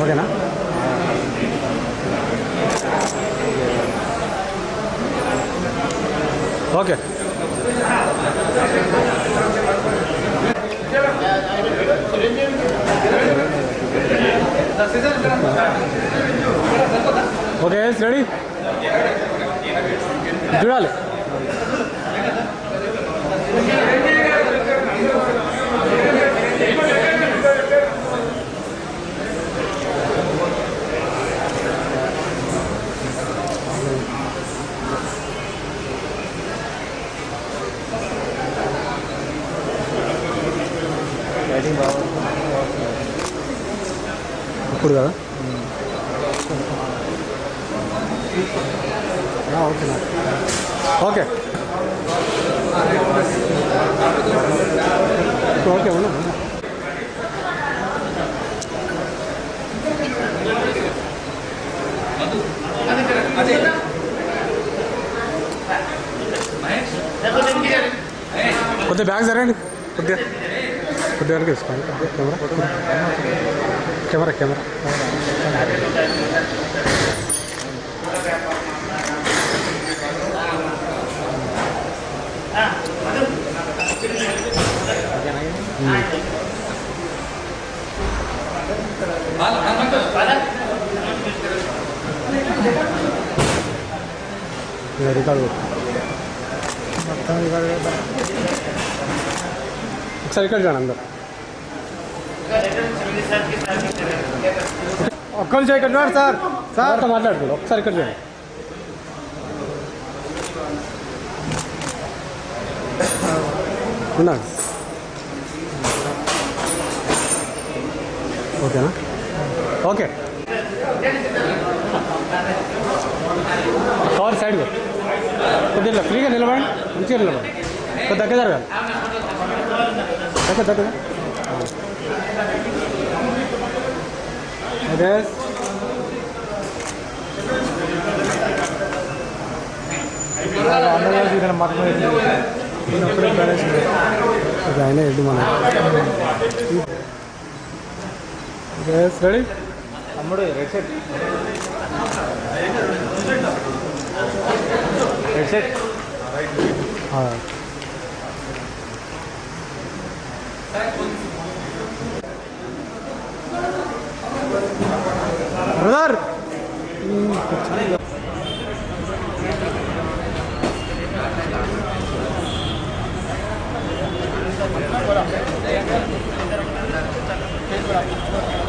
ఓకేనా? ఓకే. Okay ready. చూడాలి. ఇప్పుడు కదా ఓకే ఓకే ఉన్నా. కొద్దిగా బ్యాగ్ జరగండి. కొద్దిగా కొద్దిగా వెనక తీసుకోండి. కెమెరా కెమెరా రికార్డు మొత్తం రికార్డు ఒకసారి ఇక్కడ చూడండి అందరు. ఒక్క నిమిషం ఇక్కడ చూడండి సార్. సార్తో మాట్లాడుకోండి ఒకసారి ఇక్కడ చూడండి. ఉన్నాడు. ఓకేనా? ఓకే. కవర్ సైడ్ కొద్దిగా ఫ్రీగా నిలబడండి. మంచిగా నిలబడండి. కొద్ది దగ్గర జరగాలి. దగ్గర అదే అందరూ ఇక్కడ మాత్రమే ఒక్కడే బ్యాలెన్స్ ఆయన ఎడ్డు మన రెడీ తమ్ముడు red set red set brother Gracias.